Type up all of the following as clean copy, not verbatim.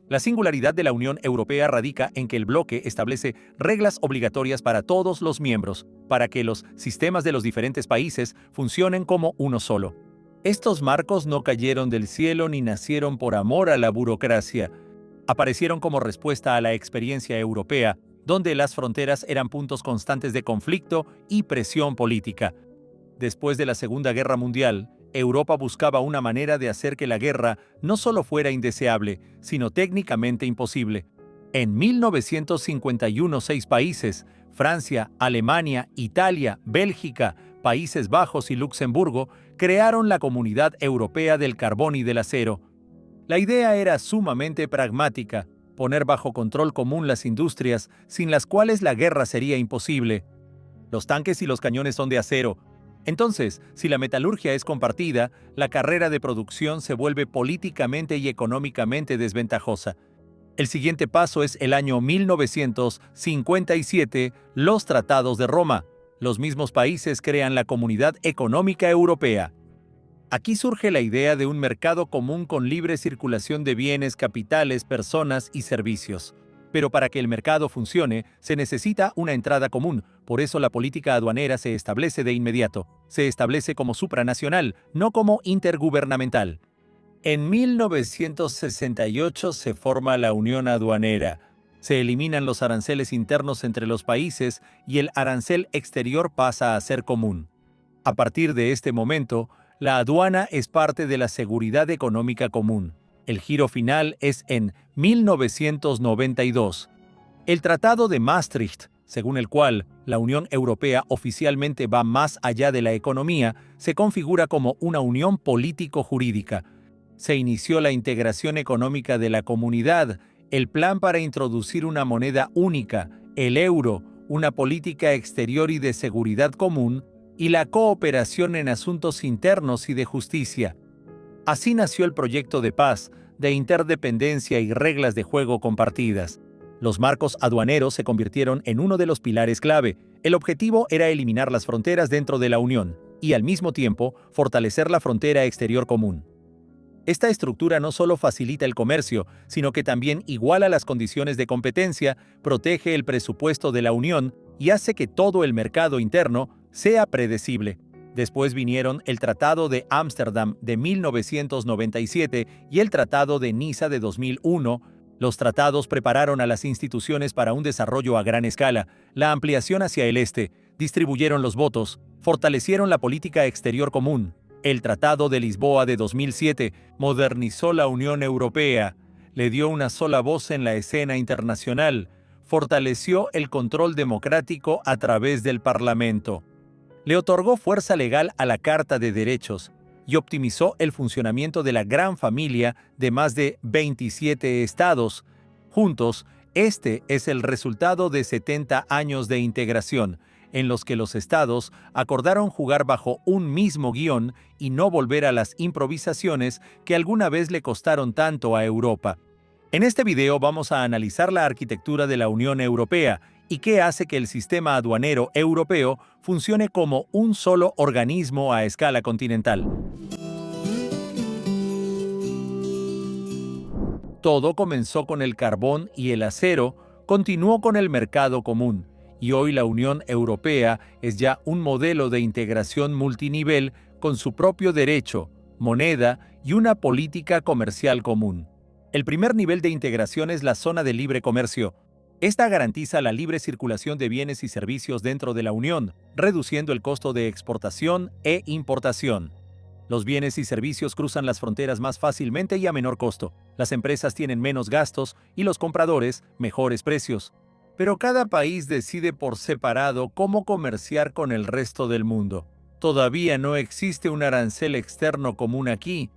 La singularidad de la Unión Europea radica en que el bloque establece reglas obligatorias para todos los miembros, para que los sistemas de los diferentes países funcionen como uno solo. Estos marcos no cayeron del cielo ni nacieron por amor a la burocracia. Aparecieron como respuesta a la experiencia europea, donde las fronteras eran puntos constantes de conflicto y presión política. Después de la Segunda Guerra Mundial, Europa buscaba una manera de hacer que la guerra no solo fuera indeseable, sino técnicamente imposible. En 1951, 6 países, Francia, Alemania, Italia, Bélgica, Países Bajos y Luxemburgo, crearon la Comunidad Europea del Carbón y del Acero. La idea era sumamente pragmática: poner bajo control común las industrias, sin las cuales la guerra sería imposible. Los tanques y los cañones son de acero. Entonces, si la metalurgia es compartida, la carrera de producción se vuelve políticamente y económicamente desventajosa. El siguiente paso es el año 1957, los Tratados de Roma. Los mismos países crean la Comunidad Económica Europea. Aquí surge la idea de un mercado común con libre circulación de bienes, capitales, personas y servicios. Pero para que el mercado funcione, se necesita una entrada común. Por eso la política aduanera se establece de inmediato. Se establece como supranacional, no como intergubernamental. En 1968 se forma la Unión Aduanera. Se eliminan los aranceles internos entre los países y el arancel exterior pasa a ser común. A partir de este momento, la aduana es parte de la seguridad económica común. El giro final es en 1992. El Tratado de Maastricht, según el cual la Unión Europea oficialmente va más allá de la economía, se configura como una unión político-jurídica. Se inició la integración económica de la comunidad, el plan para introducir una moneda única, el euro, una política exterior y de seguridad común, y la cooperación en asuntos internos y de justicia. Así nació el proyecto de paz, de interdependencia y reglas de juego compartidas. Los marcos aduaneros se convirtieron en uno de los pilares clave. El objetivo era eliminar las fronteras dentro de la Unión y, al mismo tiempo, fortalecer la frontera exterior común. Esta estructura no solo facilita el comercio, sino que también iguala las condiciones de competencia, protege el presupuesto de la Unión y hace que todo el mercado interno sea predecible. Después vinieron el Tratado de Ámsterdam de 1997 y el Tratado de Niza de 2001. Los tratados prepararon a las instituciones para un desarrollo a gran escala, la ampliación hacia el este, distribuyeron los votos, fortalecieron la política exterior común. El Tratado de Lisboa de 2007 modernizó la Unión Europea, le dio una sola voz en la escena internacional, fortaleció el control democrático a través del Parlamento. Le otorgó fuerza legal a la Carta de Derechos y optimizó el funcionamiento de la gran familia de más de 27 estados. Juntos, este es el resultado de 70 años de integración, en los que los estados acordaron jugar bajo un mismo guión y no volver a las improvisaciones que alguna vez le costaron tanto a Europa. En este video vamos a analizar la arquitectura de la Unión Europea y qué hace que el sistema aduanero europeo funcione como un solo organismo a escala continental. Todo comenzó con el carbón y el acero, continuó con el mercado común, y hoy la Unión Europea es ya un modelo de integración multinivel con su propio derecho, moneda y una política comercial común. El primer nivel de integración es la zona de libre comercio. Esta garantiza la libre circulación de bienes y servicios dentro de la Unión, reduciendo el costo de exportación e importación. Los bienes y servicios cruzan las fronteras más fácilmente y a menor costo. Las empresas tienen menos gastos y los compradores mejores precios. Pero cada país decide por separado cómo comerciar con el resto del mundo. Todavía no existe un arancel externo común aquí.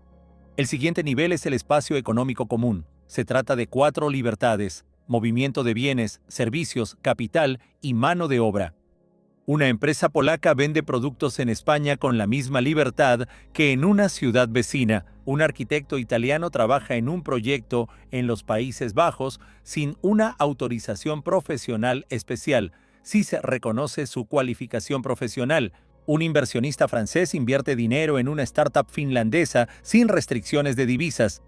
El siguiente nivel es el espacio económico común. Se trata de 4 libertades: movimiento de bienes, servicios, capital y mano de obra. Una empresa polaca vende productos en España con la misma libertad que en una ciudad vecina. Un arquitecto italiano trabaja en un proyecto en los Países Bajos sin una autorización profesional especial, si se reconoce su cualificación profesional. Un inversionista francés invierte dinero en una startup finlandesa sin restricciones de divisas.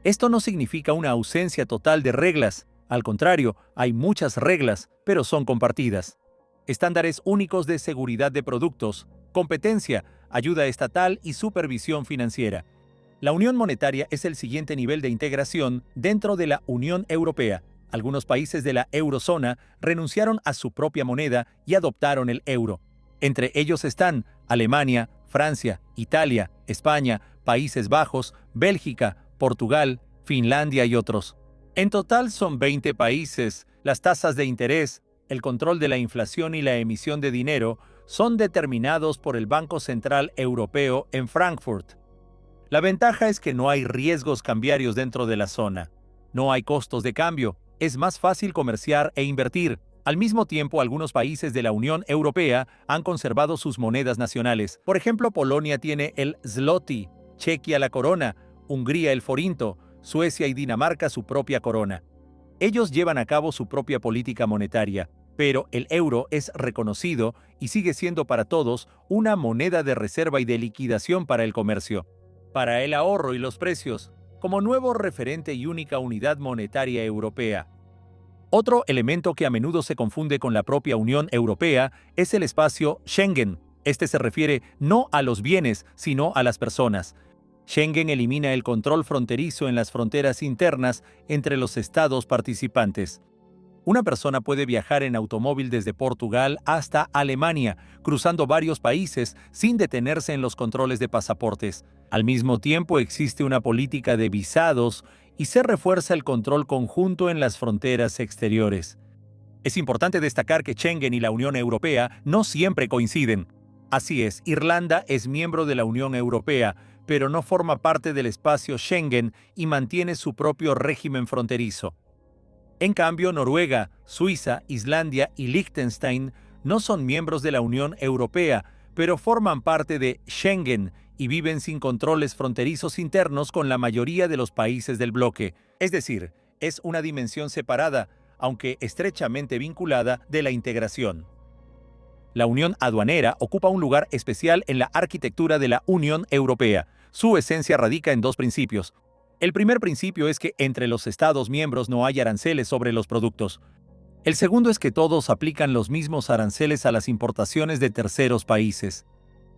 Esto no significa una ausencia total de reglas. Al contrario, hay muchas reglas, pero son compartidas. Estándares únicos de seguridad de productos, competencia, ayuda estatal y supervisión financiera. La unión monetaria es el siguiente nivel de integración dentro de la Unión Europea. Algunos países de la eurozona renunciaron a su propia moneda y adoptaron el euro. Entre ellos están Alemania, Francia, Italia, España, Países Bajos, Bélgica, Portugal, Finlandia y otros. En total son 20 países. Las tasas de interés, el control de la inflación y la emisión de dinero son determinados por el Banco Central Europeo en Frankfurt. La ventaja es que no hay riesgos cambiarios dentro de la zona. No hay costos de cambio. Es más fácil comerciar e invertir. Al mismo tiempo, algunos países de la Unión Europea han conservado sus monedas nacionales. Por ejemplo, Polonia tiene el zloty, Chequia la corona, Hungría el forinto, Suecia y Dinamarca su propia corona. Ellos llevan a cabo su propia política monetaria, pero el euro es reconocido y sigue siendo para todos una moneda de reserva y de liquidación para el comercio, para el ahorro y los precios, como nuevo referente y única unidad monetaria europea. Otro elemento que a menudo se confunde con la propia Unión Europea es el espacio Schengen. Este se refiere no a los bienes, sino a las personas. Schengen elimina el control fronterizo en las fronteras internas entre los estados participantes. Una persona puede viajar en automóvil desde Portugal hasta Alemania, cruzando varios países sin detenerse en los controles de pasaportes. Al mismo tiempo existe una política de visados y se refuerza el control conjunto en las fronteras exteriores. Es importante destacar que Schengen y la Unión Europea no siempre coinciden. Así es, Irlanda es miembro de la Unión Europea, pero no forma parte del espacio Schengen y mantiene su propio régimen fronterizo. En cambio, Noruega, Suiza, Islandia y Liechtenstein no son miembros de la Unión Europea, pero forman parte de Schengen y viven sin controles fronterizos internos con la mayoría de los países del bloque. Es decir, es una dimensión separada, aunque estrechamente vinculada, de la integración. La unión aduanera ocupa un lugar especial en la arquitectura de la Unión Europea. Su esencia radica en dos principios. El primer principio es que entre los Estados miembros no hay aranceles sobre los productos. El segundo es que todos aplican los mismos aranceles a las importaciones de terceros países.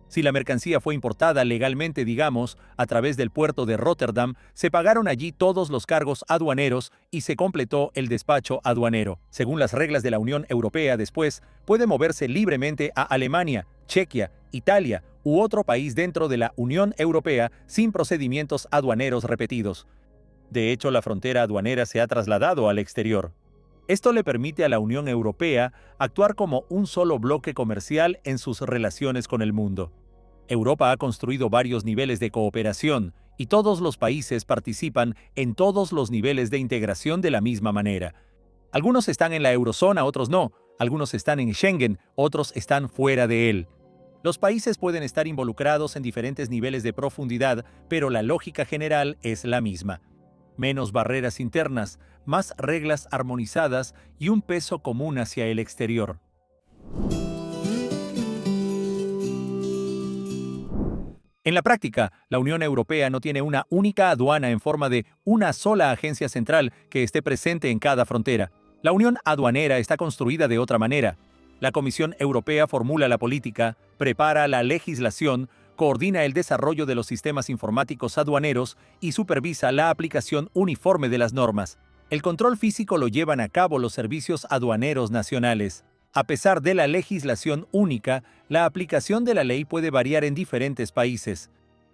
Si la mercancía fue importada legalmente, digamos, a través del puerto de Rotterdam, se pagaron allí todos los cargos aduaneros y se completó el despacho aduanero. Según las reglas de la Unión Europea, después puede moverse libremente a Alemania, Chequia, Italia u otro país dentro de la Unión Europea sin procedimientos aduaneros repetidos. De hecho, la frontera aduanera se ha trasladado al exterior. Esto le permite a la Unión Europea actuar como un solo bloque comercial en sus relaciones con el mundo. Europa ha construido varios niveles de cooperación y todos los países participan en todos los niveles de integración de la misma manera. Algunos están en la eurozona, otros no. Algunos están en Schengen, otros están fuera de él. Los países pueden estar involucrados en diferentes niveles de profundidad, pero la lógica general es la misma. Menos barreras internas, más reglas armonizadas y un peso común hacia el exterior. En la práctica, la Unión Europea no tiene una única aduana en forma de una sola agencia central que esté presente en cada frontera. La unión aduanera está construida de otra manera. La Comisión Europea formula la política, prepara la legislación, coordina el desarrollo de los sistemas informáticos aduaneros y supervisa la aplicación uniforme de las normas. El control físico lo llevan a cabo los servicios aduaneros nacionales. A pesar de la legislación única, la aplicación de la ley puede variar en diferentes países.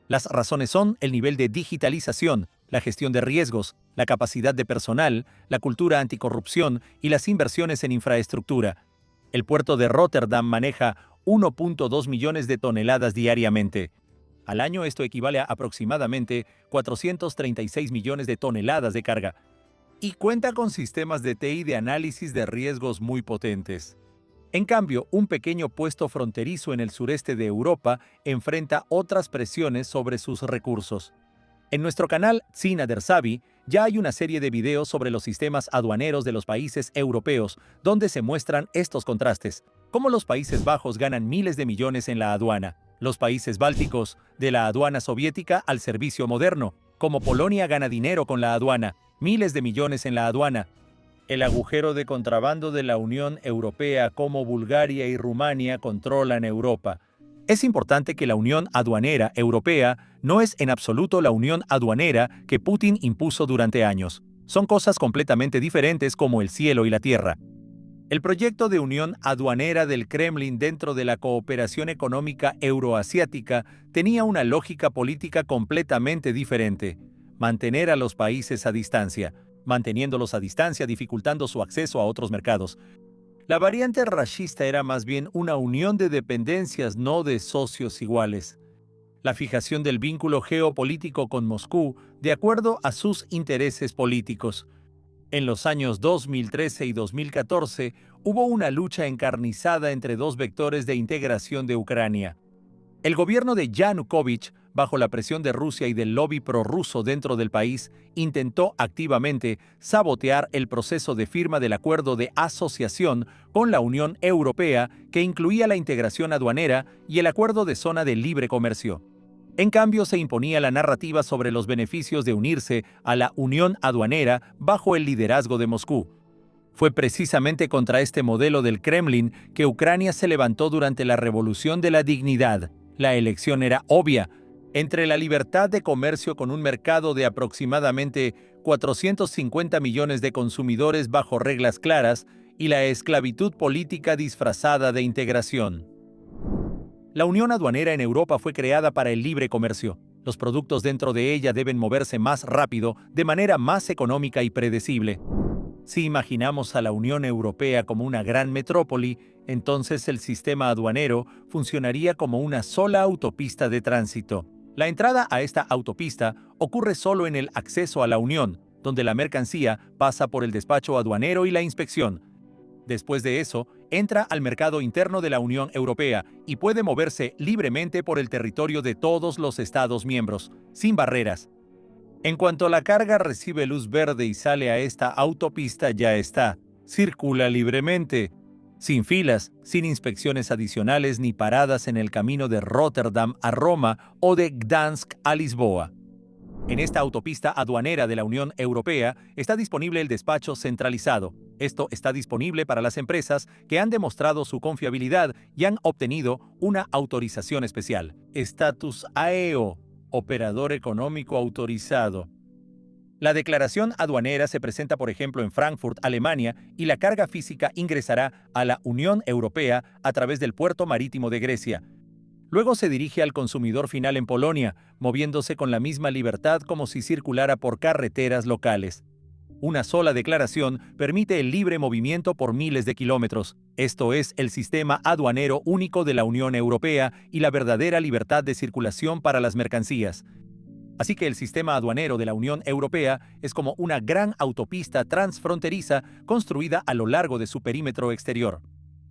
Las razones son el nivel de digitalización, la gestión de riesgos, la capacidad de personal, la cultura anticorrupción y las inversiones en infraestructura. El puerto de Rotterdam maneja 1.2 millones de toneladas diariamente. Al año esto equivale a aproximadamente 436 millones de toneladas de carga. Y cuenta con sistemas de TI de análisis de riesgos muy potentes. En cambio, un pequeño puesto fronterizo en el sureste de Europa enfrenta otras presiones sobre sus recursos. En nuestro canal Tsina Dersavi ya hay una serie de videos sobre los sistemas aduaneros de los países europeos, donde se muestran estos contrastes, cómo los Países Bajos ganan miles de millones en la aduana, los países bálticos de la aduana soviética al servicio moderno, Como Polonia gana dinero con la aduana, miles de millones en la aduana. El agujero de contrabando de la Unión Europea, como Bulgaria y Rumania controlan Europa. Es importante que la Unión Aduanera Europea no es en absoluto la Unión Aduanera que Putin impuso durante años. Son cosas completamente diferentes como el cielo y la tierra. El proyecto de unión aduanera del Kremlin dentro de la cooperación económica euroasiática tenía una lógica política completamente diferente: mantener a los países a distancia, manteniéndolos a distancia dificultando su acceso a otros mercados. La variante rashista era más bien una unión de dependencias, no de socios iguales. La fijación del vínculo geopolítico con Moscú de acuerdo a sus intereses políticos. En los años 2013 y 2014 hubo una lucha encarnizada entre dos vectores de integración de Ucrania. El gobierno de Yanukovych, bajo la presión de Rusia y del lobby prorruso dentro del país, intentó activamente sabotear el proceso de firma del acuerdo de asociación con la Unión Europea, que incluía la integración aduanera y el acuerdo de zona de libre comercio. En cambio, se imponía la narrativa sobre los beneficios de unirse a la Unión Aduanera bajo el liderazgo de Moscú. Fue precisamente contra este modelo del Kremlin que Ucrania se levantó durante la Revolución de la Dignidad. La elección era obvia: entre la libertad de comercio con un mercado de aproximadamente 450 millones de consumidores bajo reglas claras y la esclavitud política disfrazada de integración. La Unión Aduanera en Europa fue creada para el libre comercio. Los productos dentro de ella deben moverse más rápido, de manera más económica y predecible. Si imaginamos a la Unión Europea como una gran metrópoli, entonces el sistema aduanero funcionaría como una sola autopista de tránsito. La entrada a esta autopista ocurre solo en el acceso a la Unión, donde la mercancía pasa por el despacho aduanero y la inspección. Después de eso, entra al mercado interno de la Unión Europea y puede moverse libremente por el territorio de todos los Estados miembros, sin barreras. En cuanto la carga recibe luz verde y sale a esta autopista, ya está. Circula libremente, sin filas, sin inspecciones adicionales ni paradas en el camino de Rotterdam a Roma o de Gdansk a Lisboa. En esta autopista aduanera de la Unión Europea está disponible el despacho centralizado. Esto está disponible para las empresas que han demostrado su confiabilidad y han obtenido una autorización especial. Estatus AEO, operador económico autorizado. La declaración aduanera se presenta, por ejemplo, en Frankfurt, Alemania, y la carga física ingresará a la Unión Europea a través del puerto marítimo de Grecia. Luego se dirige al consumidor final en Polonia, moviéndose con la misma libertad como si circulara por carreteras locales. Una sola declaración permite el libre movimiento por miles de kilómetros. Esto es el sistema aduanero único de la Unión Europea y la verdadera libertad de circulación para las mercancías. Así que el sistema aduanero de la Unión Europea es como una gran autopista transfronteriza construida a lo largo de su perímetro exterior.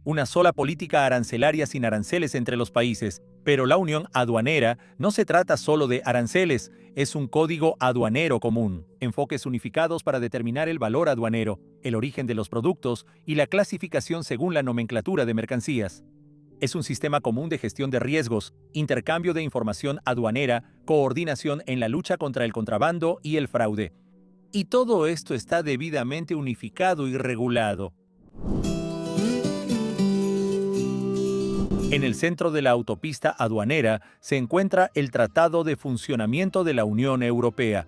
Una sola política arancelaria sin aranceles entre los países. Pero la unión aduanera no se trata solo de aranceles, es un código aduanero común, enfoques unificados para determinar el valor aduanero, el origen de los productos y la clasificación según la nomenclatura de mercancías. Es un sistema común de gestión de riesgos, intercambio de información aduanera, coordinación en la lucha contra el contrabando y el fraude. Y todo esto está debidamente unificado y regulado. En el centro de la autopista aduanera se encuentra el Tratado de Funcionamiento de la Unión Europea.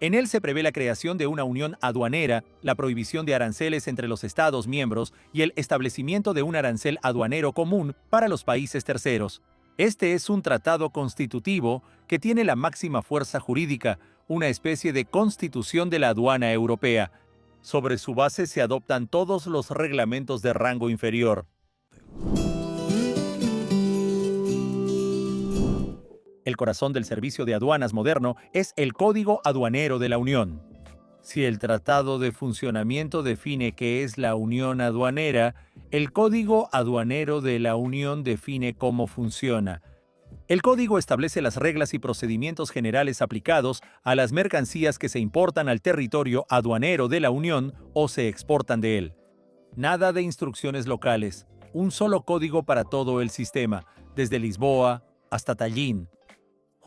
En él se prevé la creación de una unión aduanera, la prohibición de aranceles entre los Estados miembros y el establecimiento de un arancel aduanero común para los países terceros. Este es un tratado constitutivo que tiene la máxima fuerza jurídica, una especie de constitución de la aduana europea. Sobre su base se adoptan todos los reglamentos de rango inferior. El corazón del servicio de aduanas moderno es el Código Aduanero de la Unión. Si el Tratado de Funcionamiento define qué es la Unión Aduanera, el Código Aduanero de la Unión define cómo funciona. El código establece las reglas y procedimientos generales aplicados a las mercancías que se importan al territorio aduanero de la Unión o se exportan de él. Nada de instrucciones locales, un solo código para todo el sistema, desde Lisboa hasta Tallinn.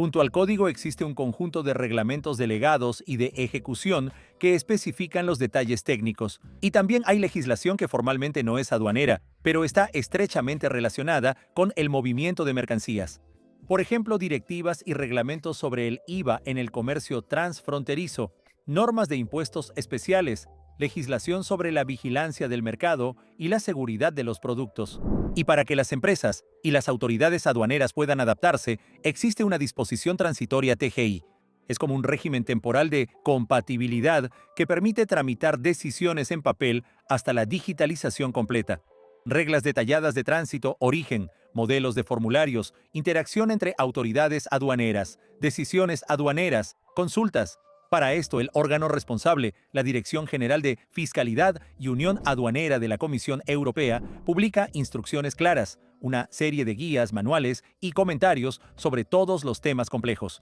Junto al código existe un conjunto de reglamentos delegados y de ejecución que especifican los detalles técnicos. Y también hay legislación que formalmente no es aduanera, pero está estrechamente relacionada con el movimiento de mercancías. Por ejemplo, directivas y reglamentos sobre el IVA en el comercio transfronterizo, normas de impuestos especiales, legislación sobre la vigilancia del mercado y la seguridad de los productos. Y para que las empresas y las autoridades aduaneras puedan adaptarse, existe una disposición transitoria TGI. Es como un régimen temporal de compatibilidad que permite tramitar decisiones en papel hasta la digitalización completa. Reglas detalladas de tránsito, origen, modelos de formularios, interacción entre autoridades aduaneras, decisiones aduaneras, consultas. Para esto, el órgano responsable, la Dirección General de Fiscalidad y Unión Aduanera de la Comisión Europea, publica instrucciones claras, una serie de guías, manuales y comentarios sobre todos los temas complejos.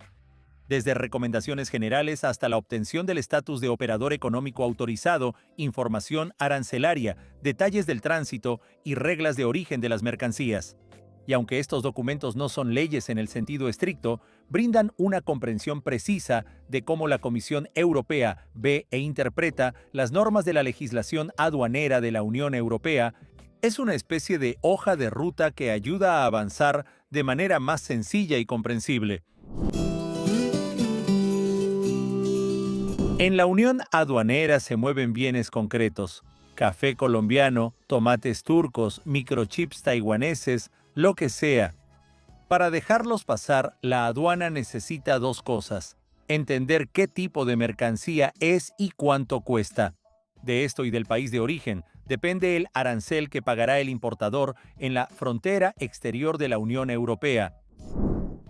Desde recomendaciones generales hasta la obtención del estatus de operador económico autorizado, información arancelaria, detalles del tránsito y reglas de origen de las mercancías. Y aunque estos documentos no son leyes en el sentido estricto, brindan una comprensión precisa de cómo la Comisión Europea ve e interpreta las normas de la legislación aduanera de la Unión Europea. Es una especie de hoja de ruta que ayuda a avanzar de manera más sencilla y comprensible. En la Unión Aduanera se mueven bienes concretos: café colombiano, tomates turcos, microchips taiwaneses, lo que sea. Para dejarlos pasar, la aduana necesita dos cosas: entender qué tipo de mercancía es y cuánto cuesta. De esto y del país de origen depende el arancel que pagará el importador en la frontera exterior de la Unión Europea.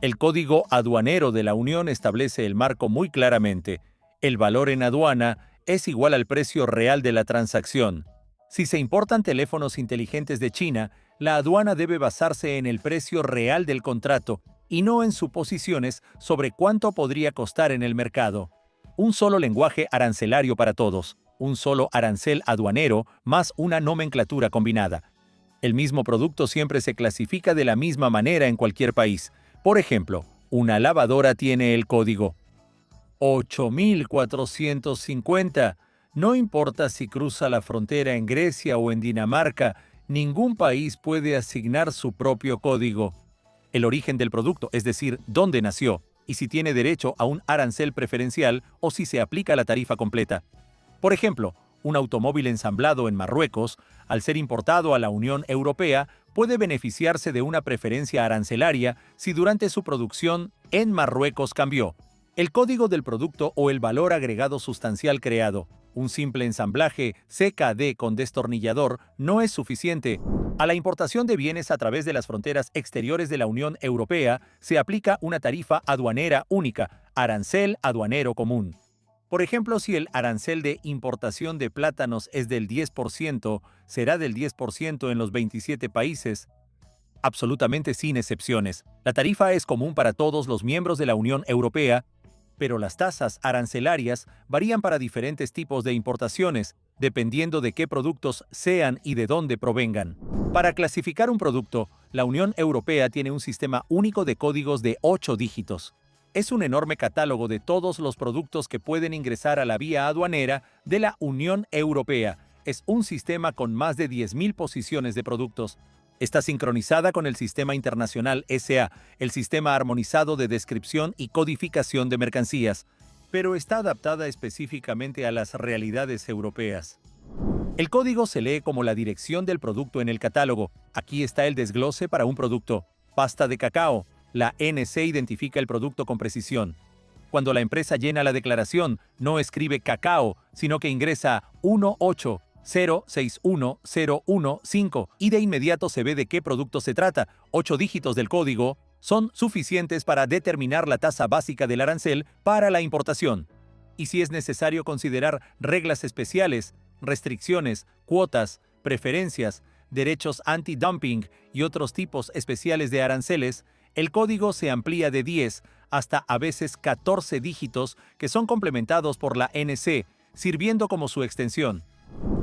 El Código Aduanero de la Unión establece el marco muy claramente. El valor en aduana es igual al precio real de la transacción. Si se importan teléfonos inteligentes de China, la aduana debe basarse en el precio real del contrato y no en suposiciones sobre cuánto podría costar en el mercado. Un solo lenguaje arancelario para todos, un solo arancel aduanero más una nomenclatura combinada. El mismo producto siempre se clasifica de la misma manera en cualquier país. Por ejemplo, una lavadora tiene el código 8450. No importa si cruza la frontera en Grecia o en Dinamarca, ningún país puede asignar su propio código. El origen del producto, es decir, dónde nació, y si tiene derecho a un arancel preferencial o si se aplica la tarifa completa. Por ejemplo, un automóvil ensamblado en Marruecos, al ser importado a la Unión Europea, puede beneficiarse de una preferencia arancelaria si durante su producción en Marruecos cambió el código del producto o el valor agregado sustancial creado. Un simple ensamblaje CKD con destornillador no es suficiente. A la importación de bienes a través de las fronteras exteriores de la Unión Europea se aplica una tarifa aduanera única, arancel aduanero común. Por ejemplo, si el arancel de importación de plátanos es del 10%, será del 10% en los 27 países, absolutamente sin excepciones. La tarifa es común para todos los miembros de la Unión Europea, pero las tasas arancelarias varían para diferentes tipos de importaciones, dependiendo de qué productos sean y de dónde provengan. Para clasificar un producto, la Unión Europea tiene un sistema único de códigos de 8 dígitos. Es un enorme catálogo de todos los productos que pueden ingresar a la vía aduanera de la Unión Europea. Es un sistema con más de 10.000 posiciones de productos. Está sincronizada con el Sistema Internacional SA, el Sistema Armonizado de Descripción y Codificación de Mercancías, pero está adaptada específicamente a las realidades europeas. El código se lee como la dirección del producto en el catálogo. Aquí está el desglose para un producto: pasta de cacao. La NC identifica el producto con precisión. Cuando la empresa llena la declaración, no escribe cacao, sino que ingresa 180610115 y de inmediato se ve de qué producto se trata. 8 dígitos del código son suficientes para determinar la tasa básica del arancel para la importación. Y si es necesario considerar reglas especiales, restricciones, cuotas, preferencias, derechos anti-dumping y otros tipos especiales de aranceles, el código se amplía de 10 hasta a veces 14 dígitos que son complementados por la NC, sirviendo como su extensión.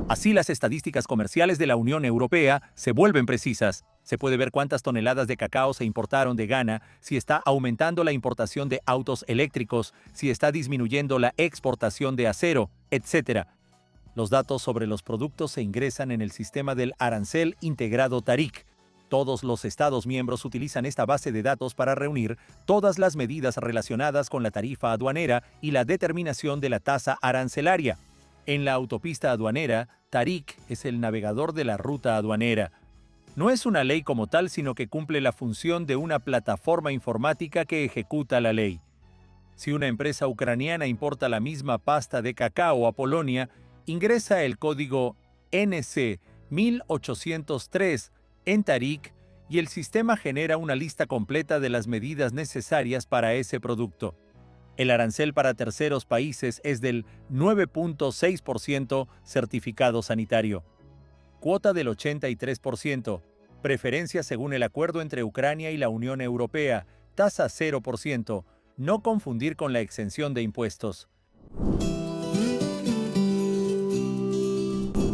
Así, las estadísticas comerciales de la Unión Europea se vuelven precisas. Se puede ver cuántas toneladas de cacao se importaron de Ghana, si está aumentando la importación de autos eléctricos, si está disminuyendo la exportación de acero, etc. Los datos sobre los productos se ingresan en el sistema del arancel integrado TARIC. Todos los Estados miembros utilizan esta base de datos para reunir todas las medidas relacionadas con la tarifa aduanera y la determinación de la tasa arancelaria. En la autopista aduanera, TARIC es el navegador de la ruta aduanera. No es una ley como tal, sino que cumple la función de una plataforma informática que ejecuta la ley. Si una empresa ucraniana importa la misma pasta de cacao a Polonia, ingresa el código NC 1803 en TARIC y el sistema genera una lista completa de las medidas necesarias para ese producto. El arancel para terceros países es del 9.6% certificado sanitario. Cuota del 83%. Preferencia según el acuerdo entre Ucrania y la Unión Europea. Tasa 0%. No confundir con la exención de impuestos.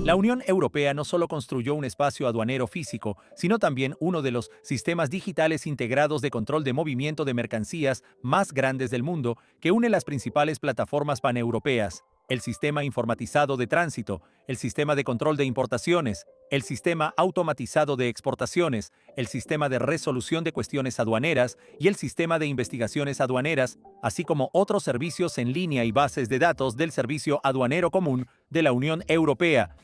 La Unión Europea no solo construyó un espacio aduanero físico, sino también uno de los sistemas digitales integrados de control de movimiento de mercancías más grandes del mundo, que une las principales plataformas paneuropeas: el sistema informatizado de tránsito, el sistema de control de importaciones, el sistema automatizado de exportaciones, el sistema de resolución de cuestiones aduaneras y el sistema de investigaciones aduaneras, así como otros servicios en línea y bases de datos del Servicio Aduanero Común de la Unión Europea.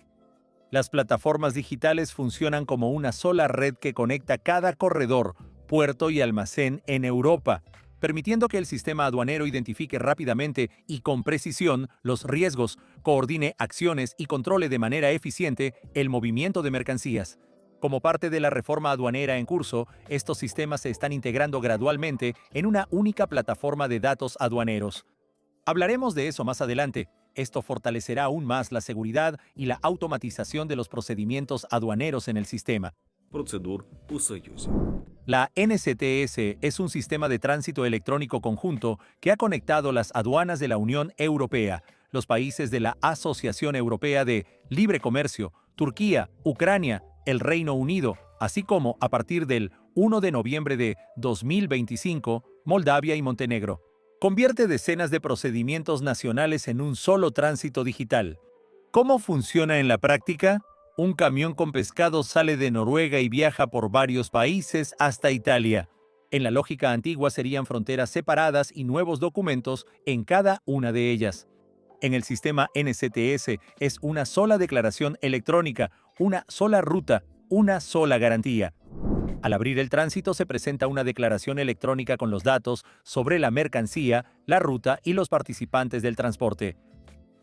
Las plataformas digitales funcionan como una sola red que conecta cada corredor, puerto y almacén en Europa, permitiendo que el sistema aduanero identifique rápidamente y con precisión los riesgos, coordine acciones y controle de manera eficiente el movimiento de mercancías. Como parte de la reforma aduanera en curso, estos sistemas se están integrando gradualmente en una única plataforma de datos aduaneros. Hablaremos de eso más adelante. Esto fortalecerá aún más la seguridad y la automatización de los procedimientos aduaneros en el sistema. La NCTS es un sistema de tránsito electrónico conjunto que ha conectado las aduanas de la Unión Europea, los países de la Asociación Europea de Libre Comercio, Turquía, Ucrania, el Reino Unido, así como, a partir del 1 de noviembre de 2025, Moldavia y Montenegro. Convierte decenas de procedimientos nacionales en un solo tránsito digital. ¿Cómo funciona en la práctica? Un camión con pescado sale de Noruega y viaja por varios países hasta Italia. En la lógica antigua serían fronteras separadas y nuevos documentos en cada una de ellas. En el sistema NCTS es una sola declaración electrónica, una sola ruta, una sola garantía. Al abrir el tránsito se presenta una declaración electrónica con los datos sobre la mercancía, la ruta y los participantes del transporte.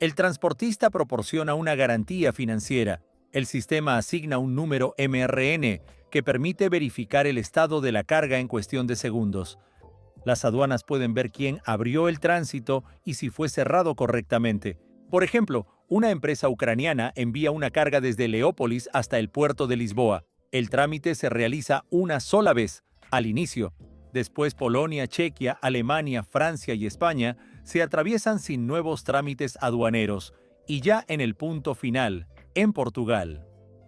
El transportista proporciona una garantía financiera. El sistema asigna un número MRN que permite verificar el estado de la carga en cuestión de segundos. Las aduanas pueden ver quién abrió el tránsito y si fue cerrado correctamente. Por ejemplo, una empresa ucraniana envía una carga desde Leópolis hasta el puerto de Lisboa. El trámite se realiza una sola vez, al inicio. Después Polonia, Chequia, Alemania, Francia y España se atraviesan sin nuevos trámites aduaneros. Y ya en el punto final, en Portugal,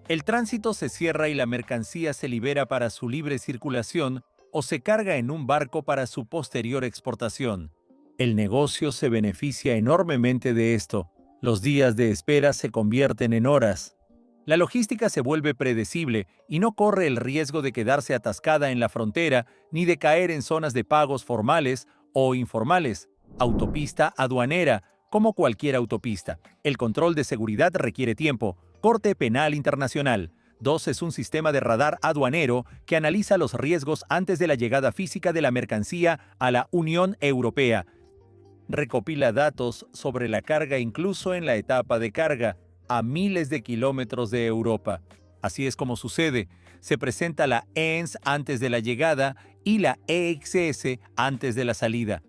el tránsito se cierra y la mercancía se libera para su libre circulación o se carga en un barco para su posterior exportación. El negocio se beneficia enormemente de esto. Los días de espera se convierten en horas. La logística se vuelve predecible y no corre el riesgo de quedarse atascada en la frontera ni de caer en zonas de pagos formales o informales. Autopista aduanera, como cualquier autopista. El control de seguridad requiere tiempo. Corte Penal Internacional. 2. Es un sistema de radar aduanero que analiza los riesgos antes de la llegada física de la mercancía a la Unión Europea. Recopila datos sobre la carga incluso en la etapa de carga, a miles de kilómetros de Europa. Así es como sucede. Se presenta la ENS antes de la llegada y la EXS antes de la salida.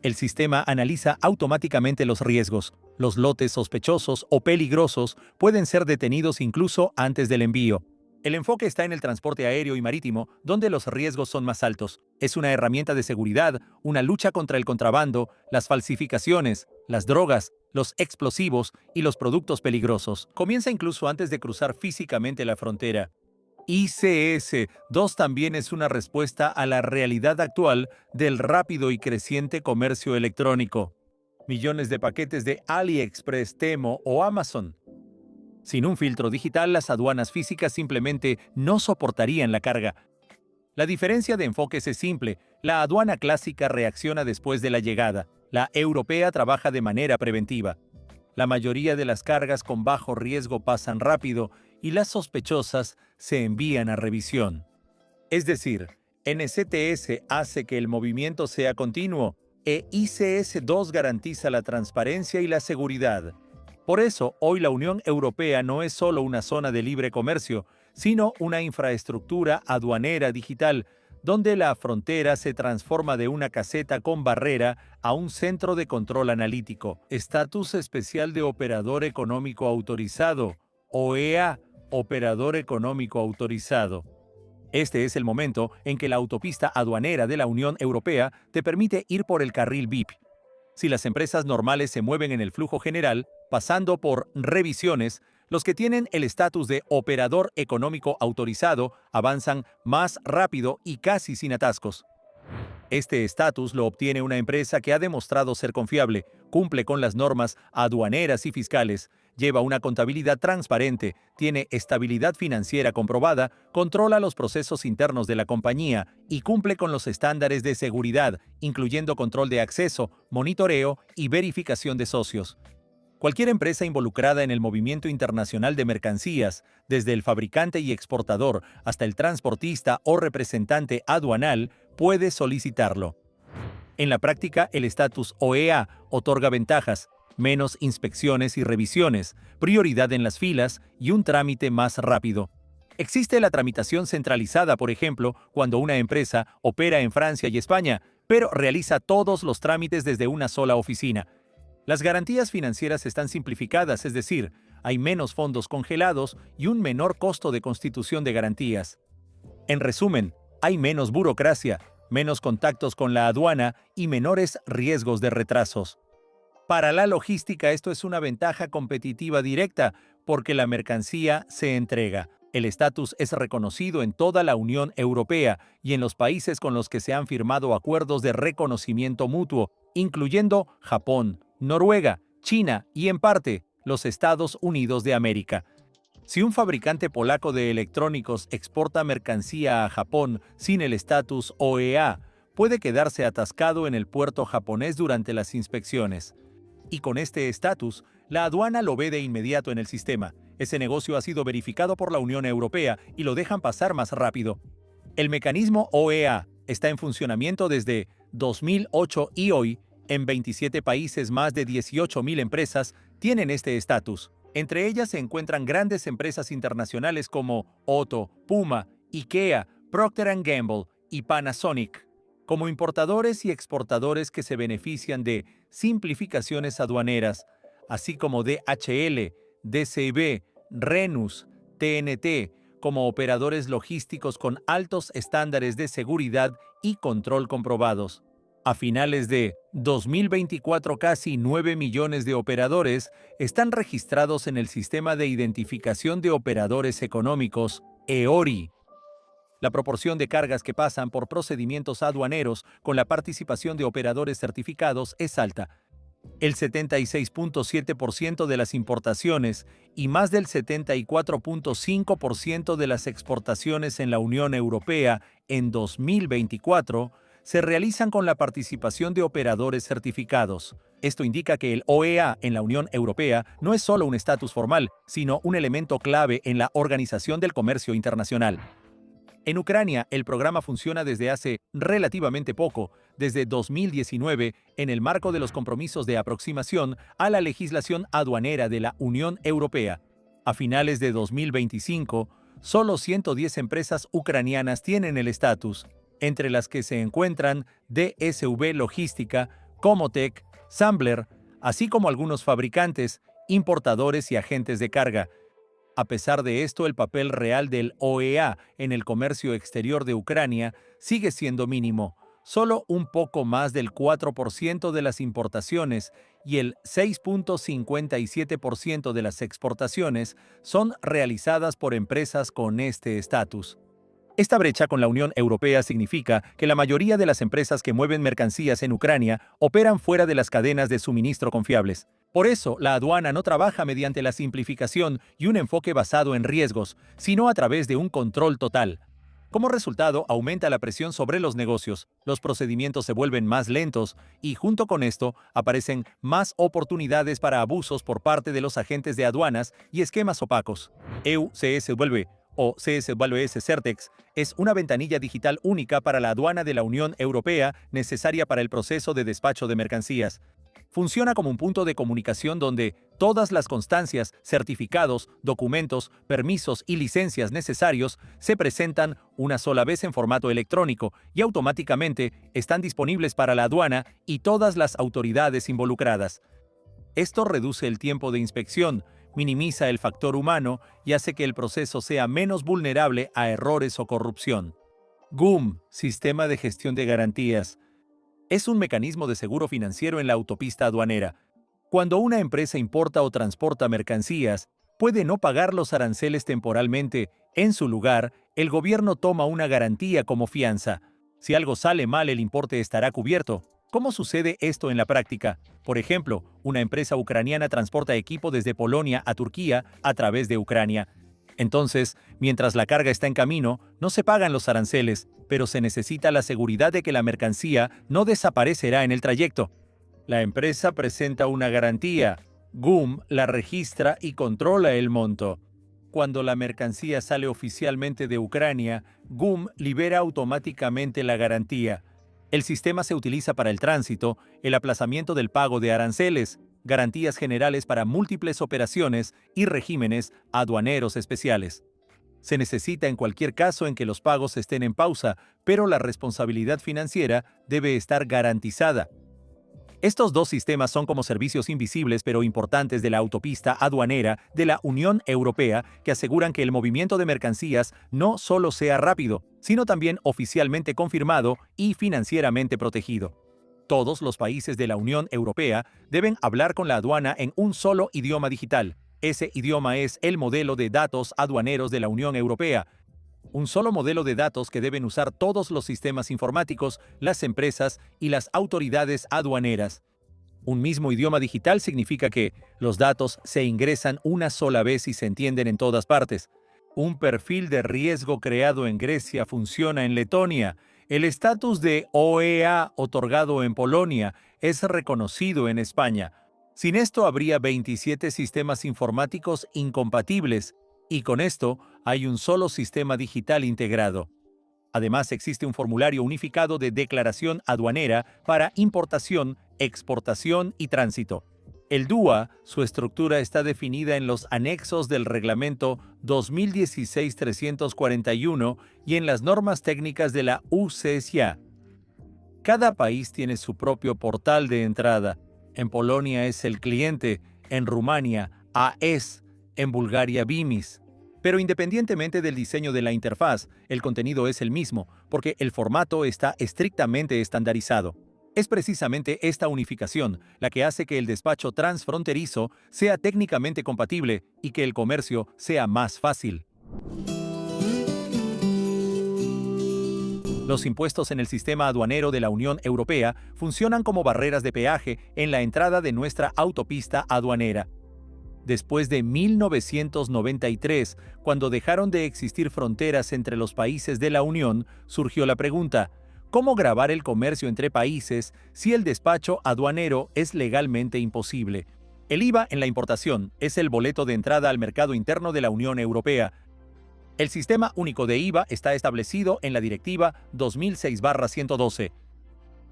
El sistema analiza automáticamente los riesgos. Los lotes sospechosos o peligrosos pueden ser detenidos incluso antes del envío. El enfoque está en el transporte aéreo y marítimo, donde los riesgos son más altos. Es una herramienta de seguridad, una lucha contra el contrabando, las falsificaciones, las drogas, los explosivos y los productos peligrosos. Comienza incluso antes de cruzar físicamente la frontera. ICS-2 también es una respuesta a la realidad actual del rápido y creciente comercio electrónico. Millones de paquetes de AliExpress, Temo o Amazon. Sin un filtro digital, las aduanas físicas simplemente no soportarían la carga. La diferencia de enfoques es simple. La aduana clásica reacciona después de la llegada. La europea trabaja de manera preventiva. La mayoría de las cargas con bajo riesgo pasan rápido y las sospechosas se envían a revisión. Es decir, NCTS hace que el movimiento sea continuo e ICS-2 garantiza la transparencia y la seguridad. Por eso, hoy la Unión Europea no es solo una zona de libre comercio, sino una infraestructura aduanera digital, donde la frontera se transforma de una caseta con barrera a un centro de control analítico. Estatus especial de operador económico autorizado, OEA, operador económico autorizado. Este es el momento en que la autopista aduanera de la Unión Europea te permite ir por el carril VIP. Si las empresas normales se mueven en el flujo general, pasando por revisiones, los que tienen el estatus de operador económico autorizado avanzan más rápido y casi sin atascos. Este estatus lo obtiene una empresa que ha demostrado ser confiable, cumple con las normas aduaneras y fiscales, lleva una contabilidad transparente, tiene estabilidad financiera comprobada, controla los procesos internos de la compañía y cumple con los estándares de seguridad, incluyendo control de acceso, monitoreo y verificación de socios. Cualquier empresa involucrada en el movimiento internacional de mercancías, desde el fabricante y exportador hasta el transportista o representante aduanal, puede solicitarlo. En la práctica, el estatus OEA otorga ventajas, menos inspecciones y revisiones, prioridad en las filas y un trámite más rápido. Existe la tramitación centralizada, por ejemplo, cuando una empresa opera en Francia y España, pero realiza todos los trámites desde una sola oficina. Las garantías financieras están simplificadas, es decir, hay menos fondos congelados y un menor costo de constitución de garantías. En resumen, hay menos burocracia, menos contactos con la aduana y menores riesgos de retrasos. Para la logística esto es una ventaja competitiva directa porque la mercancía se entrega. El estatus es reconocido en toda la Unión Europea y en los países con los que se han firmado acuerdos de reconocimiento mutuo, incluyendo Japón, Noruega, China y, en parte, los Estados Unidos de América. Si un fabricante polaco de electrónicos exporta mercancía a Japón sin el estatus OEA, puede quedarse atascado en el puerto japonés durante las inspecciones. Y con este estatus, la aduana lo ve de inmediato en el sistema. Ese negocio ha sido verificado por la Unión Europea y lo dejan pasar más rápido. El mecanismo OEA está en funcionamiento desde 2008 y hoy, en 27 países, más de 18.000 empresas tienen este estatus. Entre ellas se encuentran grandes empresas internacionales como Otto, Puma, IKEA, Procter & Gamble y Panasonic, como importadores y exportadores que se benefician de simplificaciones aduaneras, así como DHL, DCB, Renus, TNT, como operadores logísticos con altos estándares de seguridad y control comprobados. A finales de 2024, casi 9 millones de operadores están registrados en el Sistema de Identificación de Operadores Económicos, EORI. La proporción de cargas que pasan por procedimientos aduaneros con la participación de operadores certificados es alta. El 76.7% de las importaciones y más del 74.5% de las exportaciones en la Unión Europea en 2024 se realizan con la participación de operadores certificados. Esto indica que el OEA en la Unión Europea no es solo un estatus formal, sino un elemento clave en la organización del comercio internacional. En Ucrania, el programa funciona desde hace relativamente poco, desde 2019, en el marco de los compromisos de aproximación a la legislación aduanera de la Unión Europea. A finales de 2025, solo 110 empresas ucranianas tienen el estatus, entre las que se encuentran DSV Logística, Comotec, Sambler, así como algunos fabricantes, importadores y agentes de carga. A pesar de esto, el papel real del OEA en el comercio exterior de Ucrania sigue siendo mínimo. solo un poco más del 4% de las importaciones y el 6.57% de las exportaciones son realizadas por empresas con este estatus. Esta brecha con la Unión Europea significa que la mayoría de las empresas que mueven mercancías en Ucrania operan fuera de las cadenas de suministro confiables. Por eso, la aduana no trabaja mediante la simplificación y un enfoque basado en riesgos, sino a través de un control total. Como resultado, aumenta la presión sobre los negocios, los procedimientos se vuelven más lentos y, junto con esto, aparecen más oportunidades para abusos por parte de los agentes de aduanas y esquemas opacos. EU-CSW o CSWS Certex es una ventanilla digital única para la aduana de la Unión Europea necesaria para el proceso de despacho de mercancías. Funciona como un punto de comunicación donde todas las constancias, certificados, documentos, permisos y licencias necesarios se presentan una sola vez en formato electrónico y automáticamente están disponibles para la aduana y todas las autoridades involucradas. Esto reduce el tiempo de inspección, minimiza el factor humano y hace que el proceso sea menos vulnerable a errores o corrupción. GUM, Sistema de Gestión de Garantías. Es un mecanismo de seguro financiero en la autopista aduanera. Cuando una empresa importa o transporta mercancías, puede no pagar los aranceles temporalmente. En su lugar, el gobierno toma una garantía como fianza. Si algo sale mal, el importe estará cubierto. ¿Cómo sucede esto en la práctica? Por ejemplo, una empresa ucraniana transporta equipo desde Polonia a Turquía a través de Ucrania. Entonces, mientras la carga está en camino, no se pagan los aranceles, pero se necesita la seguridad de que la mercancía no desaparecerá en el trayecto. La empresa presenta una garantía. GUM la registra y controla el monto. Cuando la mercancía sale oficialmente de Ucrania, GUM libera automáticamente la garantía. El sistema se utiliza para el tránsito, el aplazamiento del pago de aranceles, garantías generales para múltiples operaciones y regímenes aduaneros especiales. Se necesita en cualquier caso en que los pagos estén en pausa, pero la responsabilidad financiera debe estar garantizada. Estos dos sistemas son como servicios invisibles pero importantes de la autopista aduanera de la Unión Europea que aseguran que el movimiento de mercancías no solo sea rápido, sino también oficialmente confirmado y financieramente protegido. Todos los países de la Unión Europea deben hablar con la aduana en un solo idioma digital. Ese idioma es el modelo de datos aduaneros de la Unión Europea. Un solo modelo de datos que deben usar todos los sistemas informáticos, las empresas y las autoridades aduaneras. Un mismo idioma digital significa que los datos se ingresan una sola vez y se entienden en todas partes. Un perfil de riesgo creado en Grecia funciona en Letonia. El estatus de OEA otorgado en Polonia es reconocido en España. Sin esto habría 27 sistemas informáticos incompatibles, y con esto hay un solo sistema digital integrado. Además, existe un formulario unificado de declaración aduanera para importación, exportación y tránsito. El DUA, su estructura está definida en los anexos del Reglamento 2016-341 y en las normas técnicas de la UCSIA. Cada país tiene su propio portal de entrada. En Polonia es el cliente, en Rumania, AES, en Bulgaria, BIMIS. Pero independientemente del diseño de la interfaz, el contenido es el mismo, porque el formato está estrictamente estandarizado. Es precisamente esta unificación la que hace que el despacho transfronterizo sea técnicamente compatible y que el comercio sea más fácil. Los impuestos en el sistema aduanero de la Unión Europea funcionan como barreras de peaje en la entrada de nuestra autopista aduanera. Después de 1993, cuando dejaron de existir fronteras entre los países de la Unión, surgió la pregunta: ¿cómo gravar el comercio entre países si el despacho aduanero es legalmente imposible? El IVA en la importación es el boleto de entrada al mercado interno de la Unión Europea. El sistema único de IVA está establecido en la Directiva 2006/112.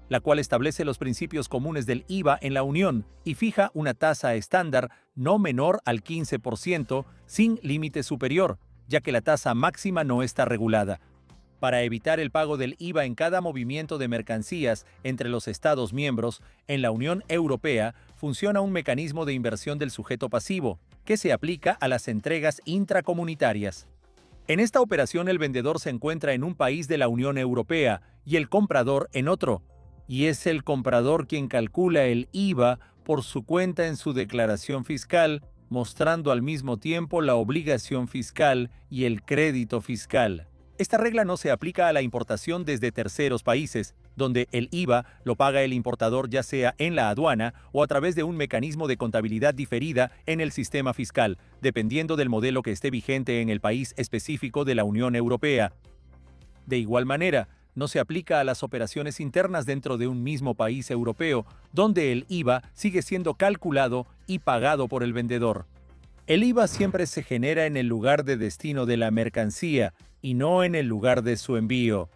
La cual establece los principios comunes del IVA en la Unión y fija una tasa estándar no menor al 15% sin límite superior, ya que la tasa máxima no está regulada. Para evitar el pago del IVA en cada movimiento de mercancías entre los Estados miembros, en la Unión Europea funciona un mecanismo de inversión del sujeto pasivo, que se aplica a las entregas intracomunitarias. En esta operación el vendedor se encuentra en un país de la Unión Europea y el comprador en otro, y es el comprador quien calcula el IVA por su cuenta en su declaración fiscal, mostrando al mismo tiempo la obligación fiscal y el crédito fiscal. Esta regla no se aplica a la importación desde terceros países, donde el IVA lo paga el importador ya sea en la aduana o a través de un mecanismo de contabilidad diferida en el sistema fiscal, dependiendo del modelo que esté vigente en el país específico de la Unión Europea. De igual manera, no se aplica a las operaciones internas dentro de un mismo país europeo, donde el IVA sigue siendo calculado y pagado por el vendedor. El IVA siempre se genera en el lugar de destino de la mercancía y no en el lugar de su envío.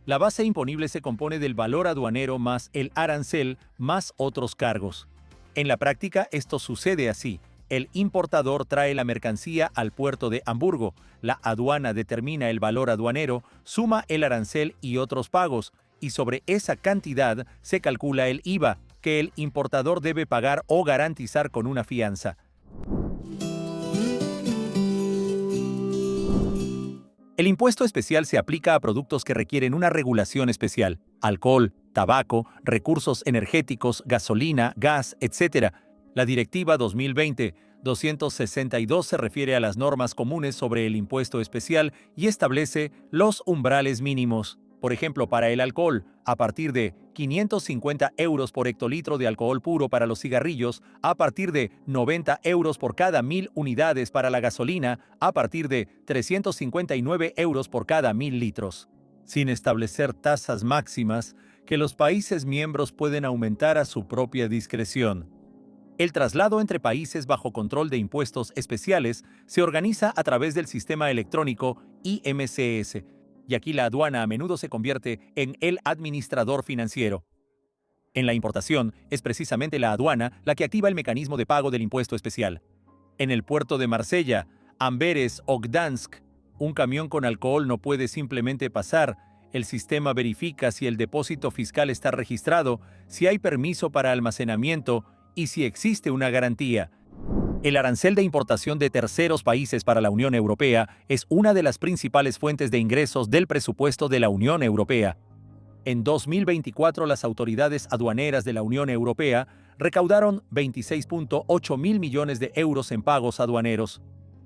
La base imponible se compone del valor aduanero más el arancel más otros cargos. En la práctica, esto sucede así. El importador trae la mercancía al puerto de Hamburgo, la aduana determina el valor aduanero, suma el arancel y otros pagos, y sobre esa cantidad se calcula el IVA, que el importador debe pagar o garantizar con una fianza. El impuesto especial se aplica a productos que requieren una regulación especial: alcohol, tabaco, recursos energéticos, gasolina, gas, etc. La Directiva 2020-262 se refiere a las normas comunes sobre el impuesto especial y establece los umbrales mínimos. Por ejemplo, para el alcohol, a partir de 550 euros por hectolitro de alcohol puro para los cigarrillos, a partir de 90 euros por cada 1000 unidades para la gasolina, a partir de 359 euros por cada 1000 litros. Sin establecer tasas máximas que los países miembros pueden aumentar a su propia discreción. El traslado entre países bajo control de impuestos especiales se organiza a través del sistema electrónico IMCS, y aquí la aduana a menudo se convierte en el administrador financiero. En la importación, es precisamente la aduana la que activa el mecanismo de pago del impuesto especial. En el puerto de Marsella, Amberes o Gdansk, un camión con alcohol no puede simplemente pasar. El sistema verifica si el depósito fiscal está registrado, si hay permiso para almacenamiento y si existe una garantía. El arancel de importación de terceros países para la Unión Europea es una de las principales fuentes de ingresos del presupuesto de la Unión Europea. En 2024, las autoridades aduaneras de la Unión Europea recaudaron 26.8 mil millones de euros en pagos aduaneros.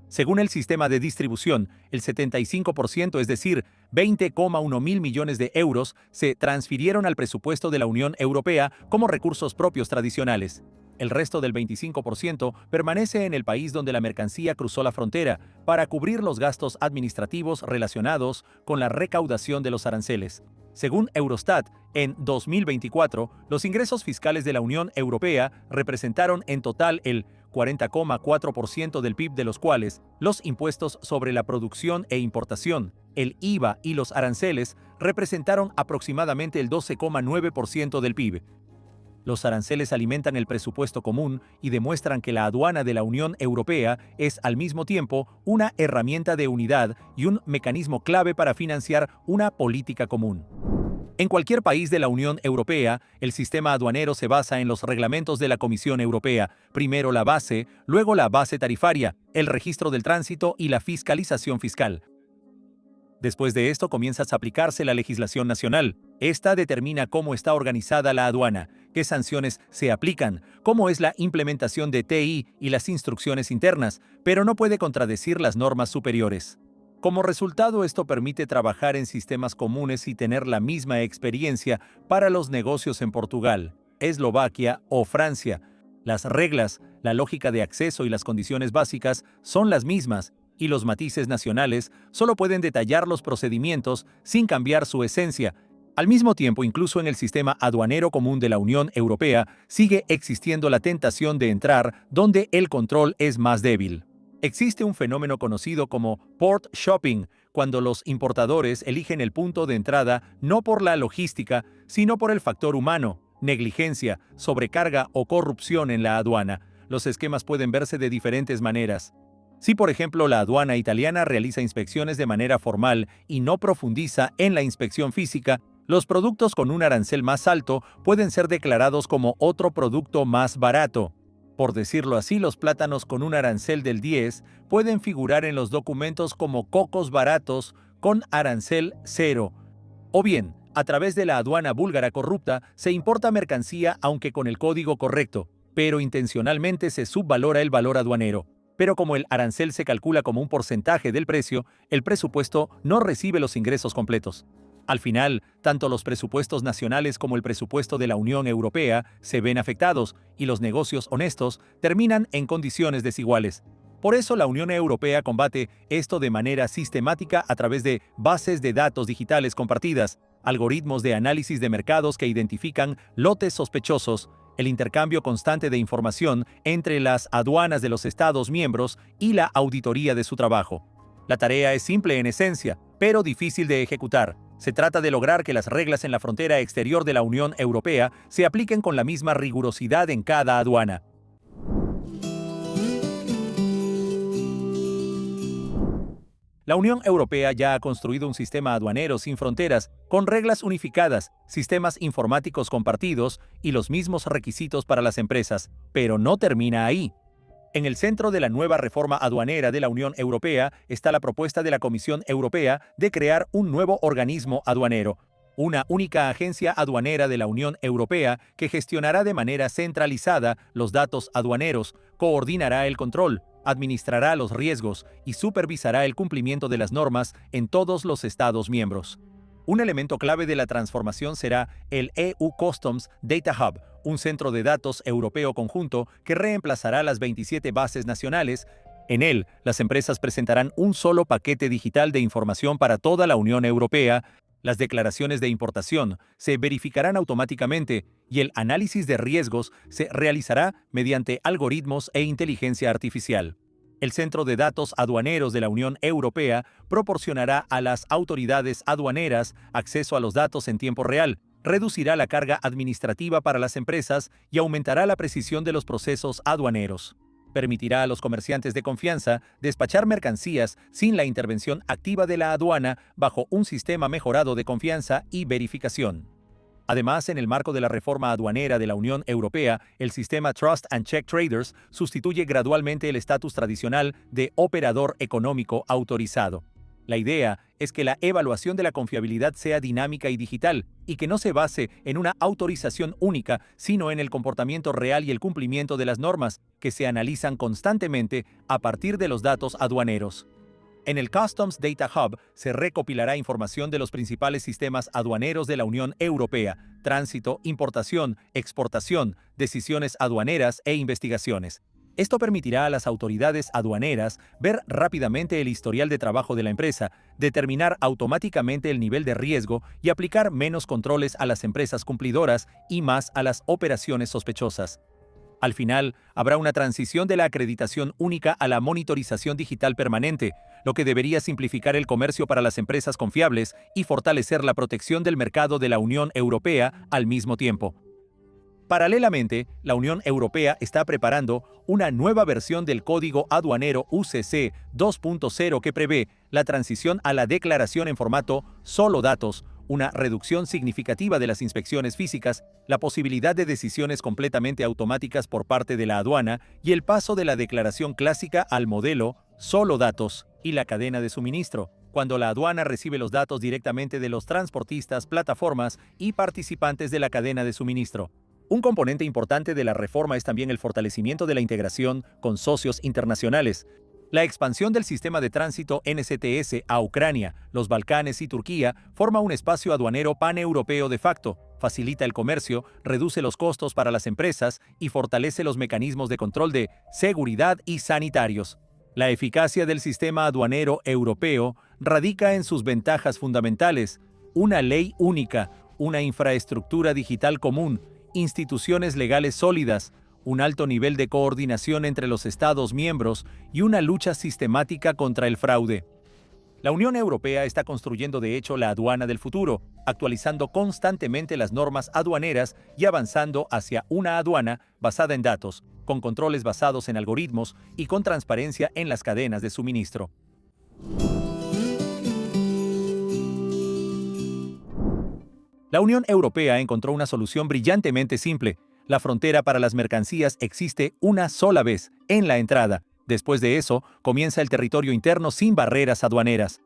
Según el sistema de distribución, el 75%, es decir, 20,1 mil millones de euros, se transfirieron al presupuesto de la Unión Europea como recursos propios tradicionales. El resto del 25% permanece en el país donde la mercancía cruzó la frontera para cubrir los gastos administrativos relacionados con la recaudación de los aranceles. Según Eurostat, en 2024, los ingresos fiscales de la Unión Europea representaron en total el 40,4% del PIB, de los cuales los impuestos sobre la producción e importación, el IVA y los aranceles representaron aproximadamente el 12,9% del PIB. Los aranceles alimentan el presupuesto común y demuestran que la aduana de la Unión Europea es al mismo tiempo una herramienta de unidad y un mecanismo clave para financiar una política común. En cualquier país de la Unión Europea, el sistema aduanero se basa en los reglamentos de la Comisión Europea, primero la base, luego la base tarifaria, el registro del tránsito y la fiscalización fiscal. Después de esto comienza a aplicarse la legislación nacional. Esta determina cómo está organizada la aduana, qué sanciones se aplican, cómo es la implementación de TI y las instrucciones internas, pero no puede contradecir las normas superiores. Como resultado, esto permite trabajar en sistemas comunes y tener la misma experiencia para los negocios en Portugal, Eslovaquia o Francia. Las reglas, la lógica de acceso y las condiciones básicas son las mismas, y los matices nacionales solo pueden detallar los procedimientos sin cambiar su esencia. Al mismo tiempo, incluso en el sistema aduanero común de la Unión Europea, sigue existiendo la tentación de entrar donde el control es más débil. Existe un fenómeno conocido como port shopping, cuando los importadores eligen el punto de entrada no por la logística, sino por el factor humano, negligencia, sobrecarga o corrupción en la aduana. Los esquemas pueden verse de diferentes maneras. Si, por ejemplo, la aduana italiana realiza inspecciones de manera formal y no profundiza en la inspección física, los productos con un arancel más alto pueden ser declarados como otro producto más barato. Por decirlo así, los plátanos con un arancel del 10 pueden figurar en los documentos como cocos baratos con arancel 0. O bien, A través de la aduana búlgara corrupta se importa mercancía aunque con el código correcto, pero intencionalmente se subvalora el valor aduanero. Pero como el arancel se calcula como un porcentaje del precio, el presupuesto no recibe los ingresos completos. Al final, tanto los presupuestos nacionales como el presupuesto de la Unión Europea se ven afectados y los negocios honestos terminan en condiciones desiguales. Por eso la Unión Europea combate esto de manera sistemática a través de bases de datos digitales compartidas, algoritmos de análisis de mercados que identifican lotes sospechosos, el intercambio constante de información entre las aduanas de los Estados miembros y la auditoría de su trabajo. La tarea es simple en esencia, pero difícil de ejecutar. Se trata de lograr que las reglas en la frontera exterior de la Unión Europea se apliquen con la misma rigurosidad en cada aduana. La Unión Europea ya ha construido un sistema aduanero sin fronteras, con reglas unificadas, sistemas informáticos compartidos y los mismos requisitos para las empresas, pero no termina ahí. En el centro de la nueva reforma aduanera de la Unión Europea está la propuesta de la Comisión Europea de crear un nuevo organismo aduanero, una única agencia aduanera de la Unión Europea que gestionará de manera centralizada los datos aduaneros, coordinará el control, administrará los riesgos y supervisará el cumplimiento de las normas en todos los Estados miembros. Un elemento clave de la transformación será el EU Customs Data Hub, un centro de datos europeo conjunto que reemplazará las 27 bases nacionales. En él, las empresas presentarán un solo paquete digital de información para toda la Unión Europea. Las declaraciones de importación se verificarán automáticamente y el análisis de riesgos se realizará mediante algoritmos e inteligencia artificial. El Centro de Datos Aduaneros de la Unión Europea proporcionará a las autoridades aduaneras acceso a los datos en tiempo real, reducirá la carga administrativa para las empresas y aumentará la precisión de los procesos aduaneros. Permitirá a los comerciantes de confianza despachar mercancías sin la intervención activa de la aduana bajo un sistema mejorado de confianza y verificación. Además, en el marco de la reforma aduanera de la Unión Europea, el sistema Trust and Check Traders sustituye gradualmente el estatus tradicional de operador económico autorizado. La idea es que la evaluación de la confiabilidad sea dinámica y digital, y que no se base en una autorización única, sino en el comportamiento real y el cumplimiento de las normas, que se analizan constantemente a partir de los datos aduaneros. En el Customs Data Hub se recopilará información de los principales sistemas aduaneros de la Unión Europea: tránsito, importación, exportación, decisiones aduaneras e investigaciones. Esto permitirá a las autoridades aduaneras ver rápidamente el historial de trabajo de la empresa, determinar automáticamente el nivel de riesgo y aplicar menos controles a las empresas cumplidoras y más a las operaciones sospechosas. Al final, habrá una transición de la acreditación única a la monitorización digital permanente, lo que debería simplificar el comercio para las empresas confiables y fortalecer la protección del mercado de la Unión Europea al mismo tiempo. Paralelamente, la Unión Europea está preparando una nueva versión del Código Aduanero UCC 2.0 que prevé la transición a la declaración en formato solo datos, una reducción significativa de las inspecciones físicas, la posibilidad de decisiones completamente automáticas por parte de la aduana y el paso de la declaración clásica al modelo solo datos y la cadena de suministro, cuando la aduana recibe los datos directamente de los transportistas, plataformas y participantes de la cadena de suministro. Un componente importante de la reforma es también el fortalecimiento de la integración con socios internacionales. La expansión del sistema de tránsito NCTS a Ucrania, los Balcanes y Turquía forma un espacio aduanero paneuropeo de facto, facilita el comercio, reduce los costos para las empresas y fortalece los mecanismos de control de seguridad y sanitarios. La eficacia del sistema aduanero europeo radica en sus ventajas fundamentales: una ley única, una infraestructura digital común, instituciones legales sólidas, un alto nivel de coordinación entre los Estados miembros y una lucha sistemática contra el fraude. La Unión Europea está construyendo de hecho la aduana del futuro, actualizando constantemente las normas aduaneras y avanzando hacia una aduana basada en datos, con controles basados en algoritmos y con transparencia en las cadenas de suministro. La Unión Europea encontró una solución brillantemente simple. La frontera para las mercancías existe una sola vez, en la entrada. Después de eso, comienza el territorio interno sin barreras aduaneras.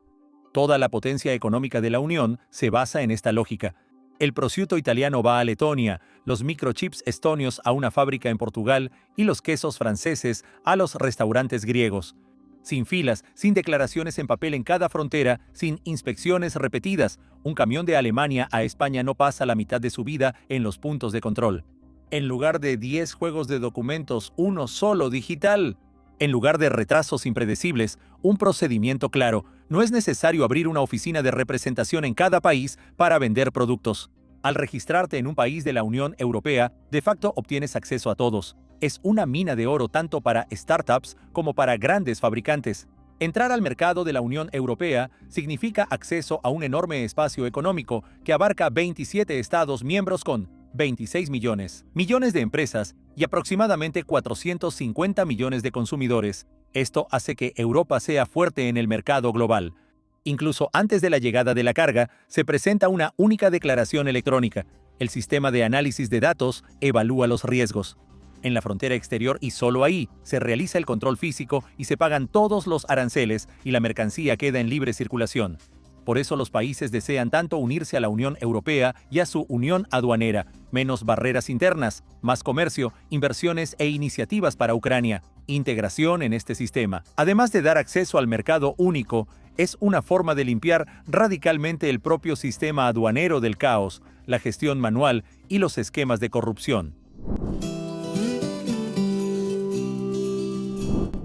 Toda la potencia económica de la Unión se basa en esta lógica. El prosciutto italiano va a Letonia, los microchips estonios a una fábrica en Portugal y los quesos franceses a los restaurantes griegos. Sin filas, sin declaraciones en papel en cada frontera, sin inspecciones repetidas, un camión de Alemania a España no pasa la mitad de su vida en los puntos de control. En lugar de 10 juegos de documentos, uno solo digital. En lugar de retrasos impredecibles, un procedimiento claro. No es necesario abrir una oficina de representación en cada país para vender productos. Al registrarte en un país de la Unión Europea, de facto obtienes acceso a todos. Es una mina de oro tanto para startups como para grandes fabricantes. Entrar al mercado de la Unión Europea significa acceso a un enorme espacio económico que abarca 27 Estados miembros con 26 millones de empresas y aproximadamente 450 millones de consumidores. Esto hace que Europa sea fuerte en el mercado global. Incluso antes de la llegada de la carga, se presenta una única declaración electrónica. El sistema de análisis de datos evalúa los riesgos. En la frontera exterior y solo ahí se realiza el control físico y se pagan todos los aranceles y la mercancía queda en libre circulación. Por eso los países desean tanto unirse a la Unión Europea y a su unión aduanera, menos barreras internas, más comercio, inversiones e iniciativas para Ucrania, integración en este sistema. Además de dar acceso al mercado único, es una forma de limpiar radicalmente el propio sistema aduanero del caos, la gestión manual y los esquemas de corrupción.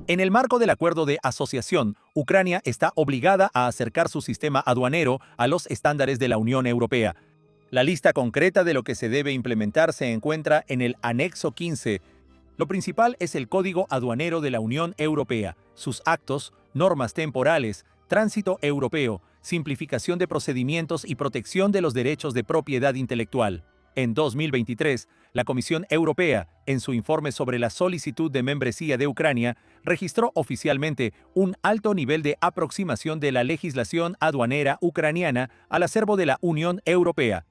En el marco del acuerdo de asociación, Ucrania está obligada a acercar su sistema aduanero a los estándares de la Unión Europea. La lista concreta de lo que se debe implementar se encuentra en el anexo 15. Lo principal es el Código Aduanero de la Unión Europea, sus actos, normas temporales, tránsito europeo, simplificación de procedimientos y protección de los derechos de propiedad intelectual. En 2023, la Comisión Europea, en su informe sobre la solicitud de membresía de Ucrania, registró oficialmente un alto nivel de aproximación de la legislación aduanera ucraniana al acervo de la Unión Europea.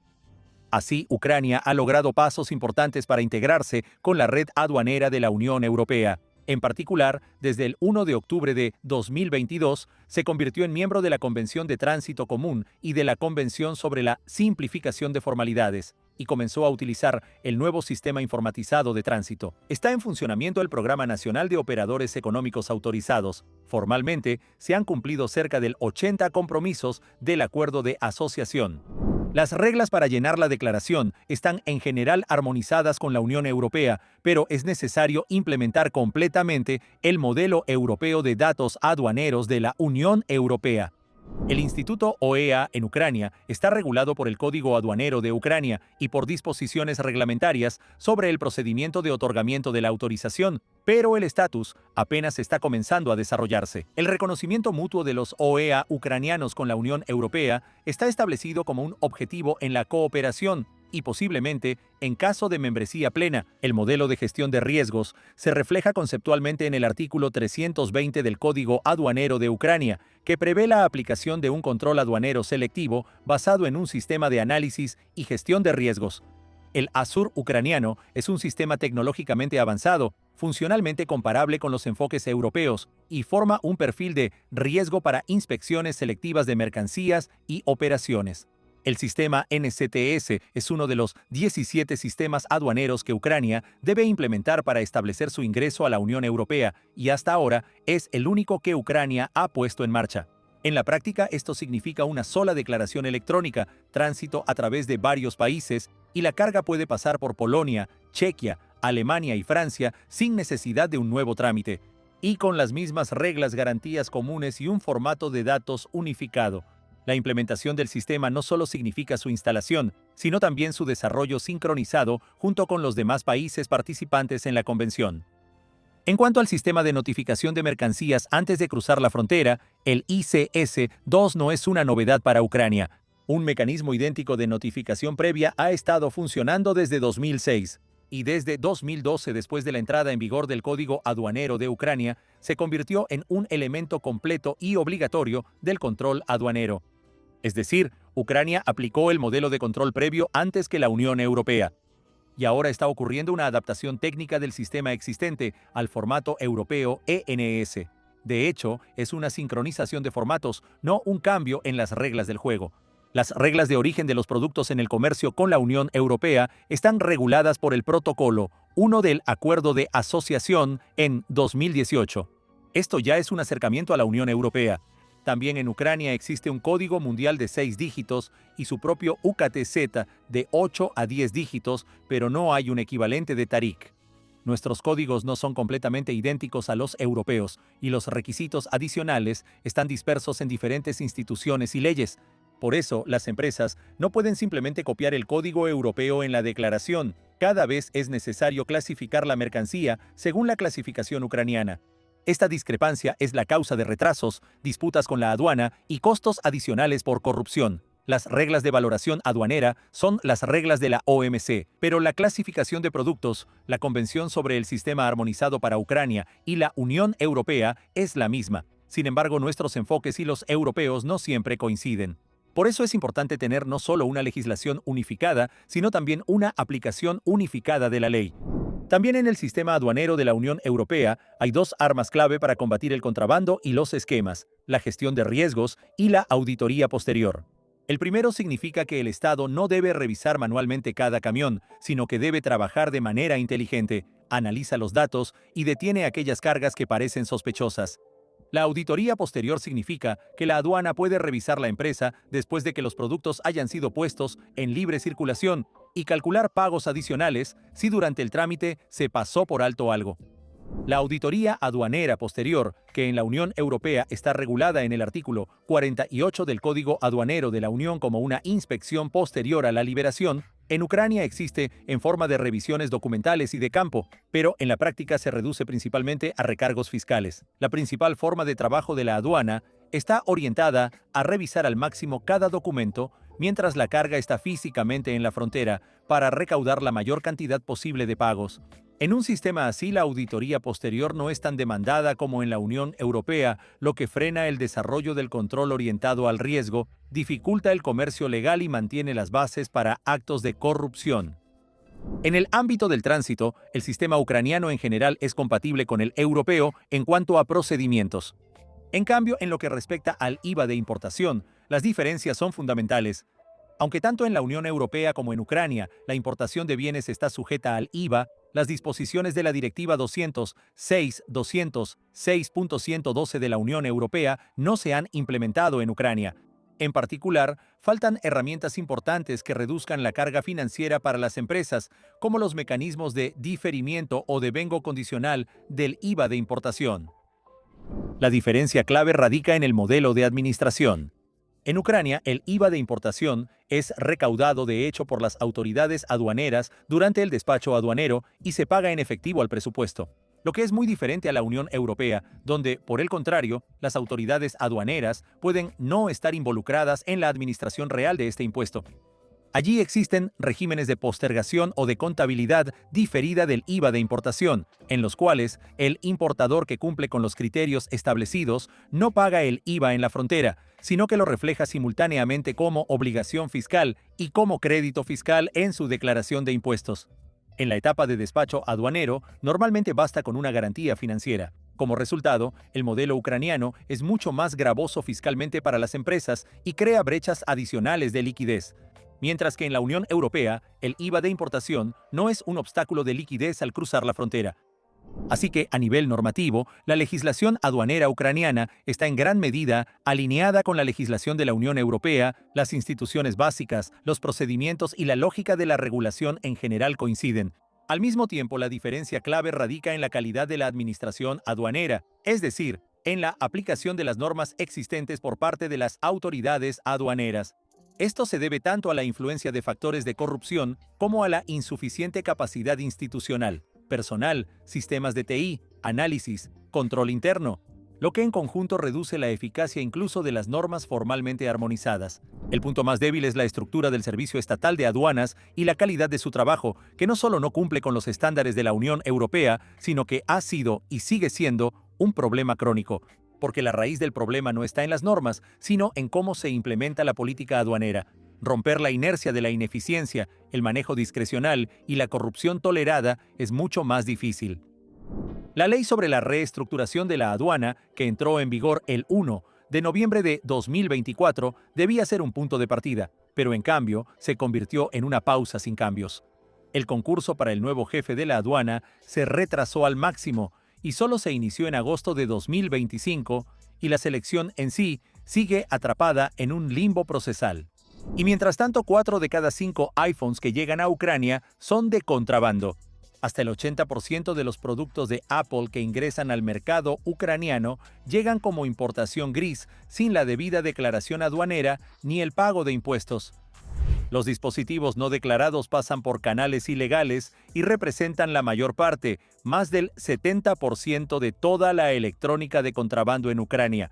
Así, Ucrania ha logrado pasos importantes para integrarse con la red aduanera de la Unión Europea. En particular, desde el 1 de octubre de 2022, se convirtió en miembro de la Convención de Tránsito Común y de la Convención sobre la Simplificación de Formalidades, y comenzó a utilizar el nuevo sistema informatizado de tránsito. Está en funcionamiento el Programa Nacional de Operadores Económicos Autorizados. Formalmente, se han cumplido cerca del 80 compromisos del acuerdo de asociación. Las reglas para llenar la declaración están en general armonizadas con la Unión Europea, pero es necesario implementar completamente el modelo europeo de datos aduaneros de la Unión Europea. El Instituto OEA en Ucrania está regulado por el Código Aduanero de Ucrania y por disposiciones reglamentarias sobre el procedimiento de otorgamiento de la autorización, pero el estatus apenas está comenzando a desarrollarse. El reconocimiento mutuo de los OEA ucranianos con la Unión Europea está establecido como un objetivo en la cooperación y posiblemente en caso de membresía plena. El modelo de gestión de riesgos se refleja conceptualmente en el artículo 320 del Código Aduanero de Ucrania, que prevé la aplicación de un control aduanero selectivo basado en un sistema de análisis y gestión de riesgos. El ASUR ucraniano es un sistema tecnológicamente avanzado, funcionalmente comparable con los enfoques europeos, y forma un perfil de riesgo para inspecciones selectivas de mercancías y operaciones. El sistema NCTS es uno de los 17 sistemas aduaneros que Ucrania debe implementar para establecer su ingreso a la Unión Europea, y hasta ahora es el único que Ucrania ha puesto en marcha. En la práctica, esto significa una sola declaración electrónica, tránsito a través de varios países, y la carga puede pasar por Polonia, Chequia, Alemania y Francia sin necesidad de un nuevo trámite, y con las mismas reglas, garantías comunes y un formato de datos unificado. La implementación del sistema no solo significa su instalación, sino también su desarrollo sincronizado junto con los demás países participantes en la convención. En cuanto al sistema de notificación de mercancías antes de cruzar la frontera, el ICS-2 no es una novedad para Ucrania. Un mecanismo idéntico de notificación previa ha estado funcionando desde 2006. Y desde 2012, después de la entrada en vigor del Código Aduanero de Ucrania, se convirtió en un elemento completo y obligatorio del control aduanero. Es decir, Ucrania aplicó el modelo de control previo antes que la Unión Europea. Y ahora está ocurriendo una adaptación técnica del sistema existente al formato europeo ENS. De hecho, es una sincronización de formatos, no un cambio en las reglas del juego. Las reglas de origen de los productos en el comercio con la Unión Europea están reguladas por el Protocolo 1 del Acuerdo de Asociación en 2018. Esto ya es un acercamiento a la Unión Europea. También en Ucrania existe un código mundial de 6 dígitos y su propio UKTZ de 8 a 10 dígitos, pero no hay un equivalente de Tarik. Nuestros códigos no son completamente idénticos a los europeos y los requisitos adicionales están dispersos en diferentes instituciones y leyes. Por eso, las empresas no pueden simplemente copiar el código europeo en la declaración. Cada vez es necesario clasificar la mercancía según la clasificación ucraniana. Esta discrepancia es la causa de retrasos, disputas con la aduana y costos adicionales por corrupción. Las reglas de valoración aduanera son las reglas de la OMC, pero la clasificación de productos, la Convención sobre el Sistema Armonizado para Ucrania y la Unión Europea es la misma. Sin embargo, nuestros enfoques y los europeos no siempre coinciden. Por eso es importante tener no solo una legislación unificada, sino también una aplicación unificada de la ley. También en el sistema aduanero de la Unión Europea hay dos armas clave para combatir el contrabando y los esquemas: la gestión de riesgos y la auditoría posterior. El primero significa que el Estado no debe revisar manualmente cada camión, sino que debe trabajar de manera inteligente, analiza los datos y detiene aquellas cargas que parecen sospechosas. La auditoría posterior significa que la aduana puede revisar la empresa después de que los productos hayan sido puestos en libre circulación y calcular pagos adicionales si durante el trámite se pasó por alto algo. La auditoría aduanera posterior, que en la Unión Europea está regulada en el artículo 48 del Código Aduanero de la Unión como una inspección posterior a la liberación, en Ucrania existe en forma de revisiones documentales y de campo, pero en la práctica se reduce principalmente a recargos fiscales. La principal forma de trabajo de la aduana está orientada a revisar al máximo cada documento mientras la carga está físicamente en la frontera para recaudar la mayor cantidad posible de pagos. En un sistema así, la auditoría posterior no es tan demandada como en la Unión Europea, lo que frena el desarrollo del control orientado al riesgo, dificulta el comercio legal y mantiene las bases para actos de corrupción. En el ámbito del tránsito, el sistema ucraniano en general es compatible con el europeo en cuanto a procedimientos. En cambio, en lo que respecta al IVA de importación, las diferencias son fundamentales. Aunque tanto en la Unión Europea como en Ucrania la importación de bienes está sujeta al IVA, las disposiciones de la Directiva 206.112 de la Unión Europea no se han implementado en Ucrania. En particular, faltan herramientas importantes que reduzcan la carga financiera para las empresas, como los mecanismos de diferimiento o devengo condicional del IVA de importación. La diferencia clave radica en el modelo de administración. En Ucrania, el IVA de importación es recaudado de hecho por las autoridades aduaneras durante el despacho aduanero y se paga en efectivo al presupuesto, lo que es muy diferente a la Unión Europea, donde, por el contrario, las autoridades aduaneras pueden no estar involucradas en la administración real de este impuesto. Allí existen regímenes de postergación o de contabilidad diferida del IVA de importación, en los cuales el importador que cumple con los criterios establecidos no paga el IVA en la frontera, sino que lo refleja simultáneamente como obligación fiscal y como crédito fiscal en su declaración de impuestos. En la etapa de despacho aduanero, normalmente basta con una garantía financiera. Como resultado, el modelo ucraniano es mucho más gravoso fiscalmente para las empresas y crea brechas adicionales de liquidez. Mientras que en la Unión Europea, el IVA de importación no es un obstáculo de liquidez al cruzar la frontera. Así que, a nivel normativo, la legislación aduanera ucraniana está en gran medida alineada con la legislación de la Unión Europea, las instituciones básicas, los procedimientos y la lógica de la regulación en general coinciden. Al mismo tiempo, la diferencia clave radica en la calidad de la administración aduanera, es decir, en la aplicación de las normas existentes por parte de las autoridades aduaneras. Esto se debe tanto a la influencia de factores de corrupción como a la insuficiente capacidad institucional, personal, sistemas de TI, análisis, control interno, lo que en conjunto reduce la eficacia incluso de las normas formalmente armonizadas. El punto más débil es la estructura del Servicio Estatal de Aduanas y la calidad de su trabajo, que no solo no cumple con los estándares de la Unión Europea, sino que ha sido y sigue siendo un problema crónico, porque la raíz del problema no está en las normas, sino en cómo se implementa la política aduanera. Romper la inercia de la ineficiencia, el manejo discrecional y la corrupción tolerada es mucho más difícil. La ley sobre la reestructuración de la aduana, que entró en vigor el 1 de noviembre de 2024, debía ser un punto de partida, pero en cambio se convirtió en una pausa sin cambios. El concurso para el nuevo jefe de la aduana se retrasó al máximo y solo se inició en agosto de 2025, y la selección en sí sigue atrapada en un limbo procesal. Y mientras tanto, 4 de cada 5 iPhones que llegan a Ucrania son de contrabando. Hasta el 80% de los productos de Apple que ingresan al mercado ucraniano llegan como importación gris, sin la debida declaración aduanera ni el pago de impuestos. Los dispositivos no declarados pasan por canales ilegales y representan la mayor parte, más del 70% de toda la electrónica de contrabando en Ucrania.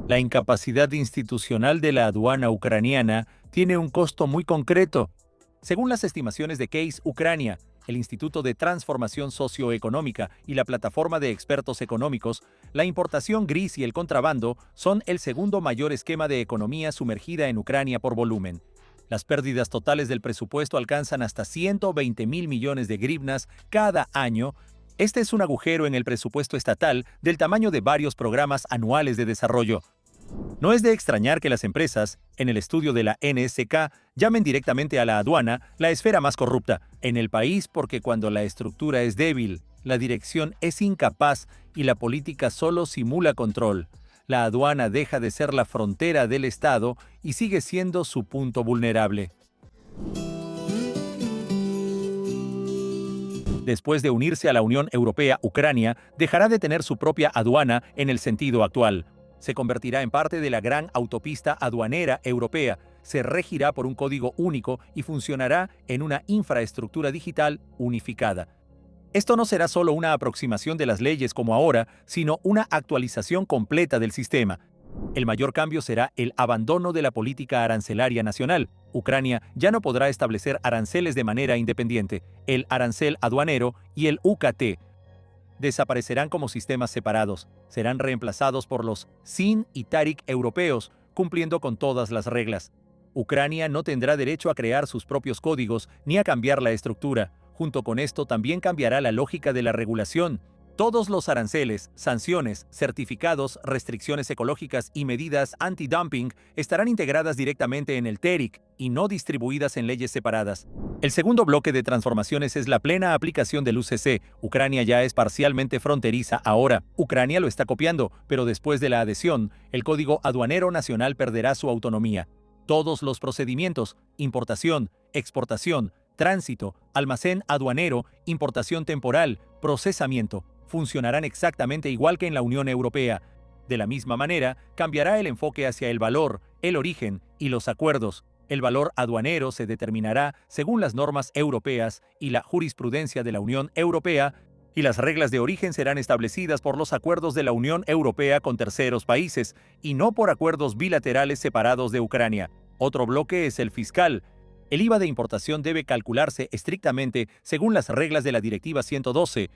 La incapacidad institucional de la aduana ucraniana tiene un costo muy concreto. Según las estimaciones de Case Ucrania, el Instituto de Transformación Socioeconómica y la Plataforma de Expertos Económicos, la importación gris y el contrabando son el segundo mayor esquema de economía sumergida en Ucrania por volumen. Las pérdidas totales del presupuesto alcanzan hasta 120.000 millones de grivnas cada año. Este es un agujero en el presupuesto estatal del tamaño de varios programas anuales de desarrollo. No es de extrañar que las empresas, en el estudio de la NSK, llamen directamente a la aduana la esfera más corrupta en el país, porque cuando la estructura es débil, la dirección es incapaz y la política solo simula control, la aduana deja de ser la frontera del Estado y sigue siendo su punto vulnerable. Después de unirse a la Unión Europea, Ucrania dejará de tener su propia aduana en el sentido actual. Se convertirá en parte de la gran autopista aduanera europea, se regirá por un código único y funcionará en una infraestructura digital unificada. Esto no será solo una aproximación de las leyes como ahora, sino una actualización completa del sistema. El mayor cambio será el abandono de la política arancelaria nacional. Ucrania ya no podrá establecer aranceles de manera independiente. El arancel aduanero y el UKT desaparecerán como sistemas separados. Serán reemplazados por los SIN y TARIC europeos, cumpliendo con todas las reglas. Ucrania no tendrá derecho a crear sus propios códigos ni a cambiar la estructura. Junto con esto también cambiará la lógica de la regulación. Todos los aranceles, sanciones, certificados, restricciones ecológicas y medidas anti-dumping estarán integradas directamente en el TERIC y no distribuidas en leyes separadas. El segundo bloque de transformaciones es la plena aplicación del UCC. Ucrania ya es parcialmente fronteriza ahora. Ucrania lo está copiando, pero después de la adhesión, el Código Aduanero Nacional perderá su autonomía. Todos los procedimientos, importación, exportación, tránsito, almacén aduanero, importación temporal, procesamiento, funcionarán exactamente igual que en la Unión Europea. De la misma manera, cambiará el enfoque hacia el valor, el origen y los acuerdos. El valor aduanero se determinará según las normas europeas y la jurisprudencia de la Unión Europea, y las reglas de origen serán establecidas por los acuerdos de la Unión Europea con terceros países, y no por acuerdos bilaterales separados de Ucrania. Otro bloque es el fiscal. El IVA de importación debe calcularse estrictamente según las reglas de la Directiva 112,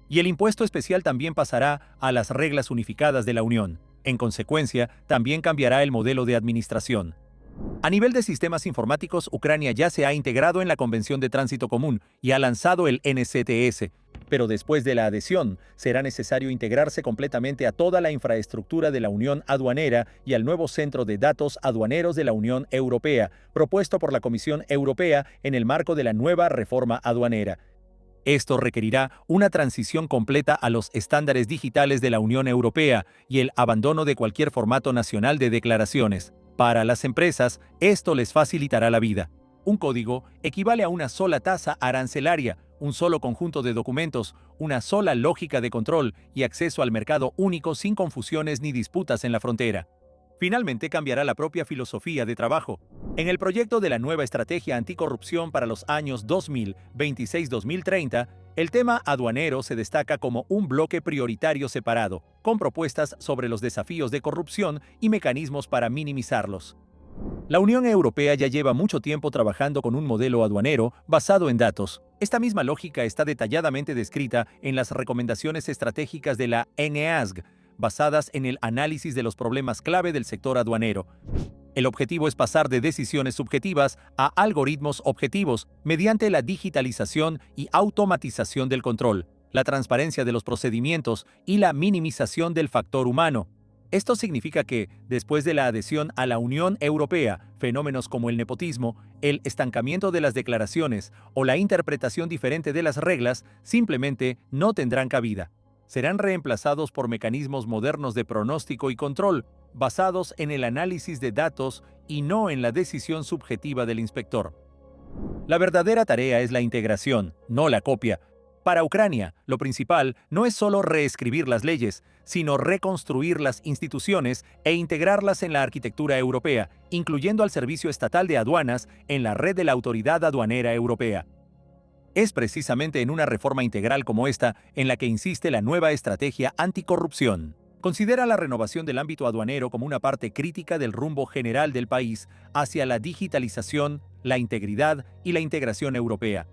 y el impuesto especial también pasará a las reglas unificadas de la Unión. En consecuencia, también cambiará el modelo de administración. A nivel de sistemas informáticos, Ucrania ya se ha integrado en la Convención de Tránsito Común y ha lanzado el NCTS, pero después de la adhesión será necesario integrarse completamente a toda la infraestructura de la Unión Aduanera y al nuevo Centro de Datos Aduaneros de la Unión Europea, propuesto por la Comisión Europea en el marco de la nueva reforma aduanera. Esto requerirá una transición completa a los estándares digitales de la Unión Europea y el abandono de cualquier formato nacional de declaraciones. Para las empresas, esto les facilitará la vida. Un código equivale a una sola tasa arancelaria, un solo conjunto de documentos, una sola lógica de control y acceso al mercado único sin confusiones ni disputas en la frontera. Finalmente cambiará la propia filosofía de trabajo. En el proyecto de la nueva estrategia anticorrupción para los años 2026-2030, el tema aduanero se destaca como un bloque prioritario separado, con propuestas sobre los desafíos de corrupción y mecanismos para minimizarlos. La Unión Europea ya lleva mucho tiempo trabajando con un modelo aduanero basado en datos. Esta misma lógica está detalladamente descrita en las recomendaciones estratégicas de la NEASG, basadas en el análisis de los problemas clave del sector aduanero. El objetivo es pasar de decisiones subjetivas a algoritmos objetivos mediante la digitalización y automatización del control. la transparencia de los procedimientos y la minimización del factor humano. Esto significa que, después de la adhesión a la Unión Europea, fenómenos como el nepotismo, el estancamiento de las declaraciones o la interpretación diferente de las reglas simplemente no tendrán cabida. Serán reemplazados por mecanismos modernos de pronóstico y control, basados en el análisis de datos y no en la decisión subjetiva del inspector. La verdadera tarea es la integración, no la copia. Para Ucrania, lo principal no es solo reescribir las leyes, sino reconstruir las instituciones e integrarlas en la arquitectura europea, incluyendo al Servicio Estatal de Aduanas en la red de la Autoridad Aduanera Europea. Es precisamente en una reforma integral como esta en la que insiste la nueva estrategia anticorrupción. Considera la renovación del ámbito aduanero como una parte crítica del rumbo general del país hacia la digitalización, la integridad y la integración europea.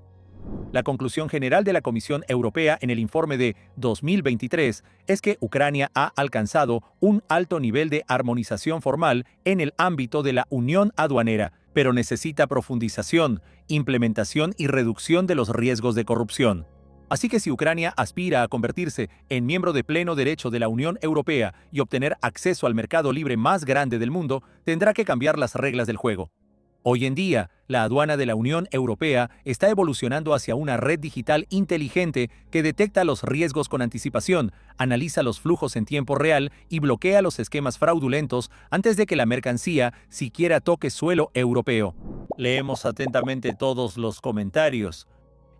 La conclusión general de la Comisión Europea en el informe de 2023 es que Ucrania ha alcanzado un alto nivel de armonización formal en el ámbito de la Unión Aduanera, pero necesita profundización, implementación y reducción de los riesgos de corrupción. Así que si Ucrania aspira a convertirse en miembro de pleno derecho de la Unión Europea y obtener acceso al mercado libre más grande del mundo, tendrá que cambiar las reglas del juego. Hoy en día, la aduana de la Unión Europea está evolucionando hacia una red digital inteligente que detecta los riesgos con anticipación, analiza los flujos en tiempo real y bloquea los esquemas fraudulentos antes de que la mercancía siquiera toque suelo europeo. Leemos atentamente todos los comentarios.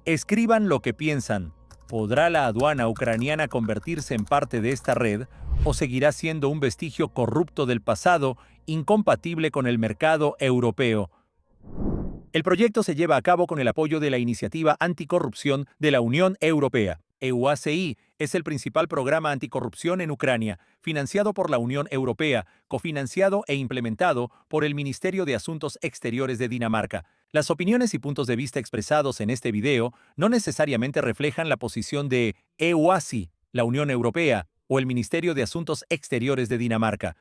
Escriban lo que piensan. ¿Podrá la aduana ucraniana convertirse en parte de esta red o seguirá siendo un vestigio corrupto del pasado, incompatible con el mercado europeo? El proyecto se lleva a cabo con el apoyo de la Iniciativa Anticorrupción de la Unión Europea. EUACI es el principal programa anticorrupción en Ucrania, financiado por la Unión Europea, cofinanciado e implementado por el Ministerio de Asuntos Exteriores de Dinamarca. Las opiniones y puntos de vista expresados en este video no necesariamente reflejan la posición de EUACI, la Unión Europea o el Ministerio de Asuntos Exteriores de Dinamarca.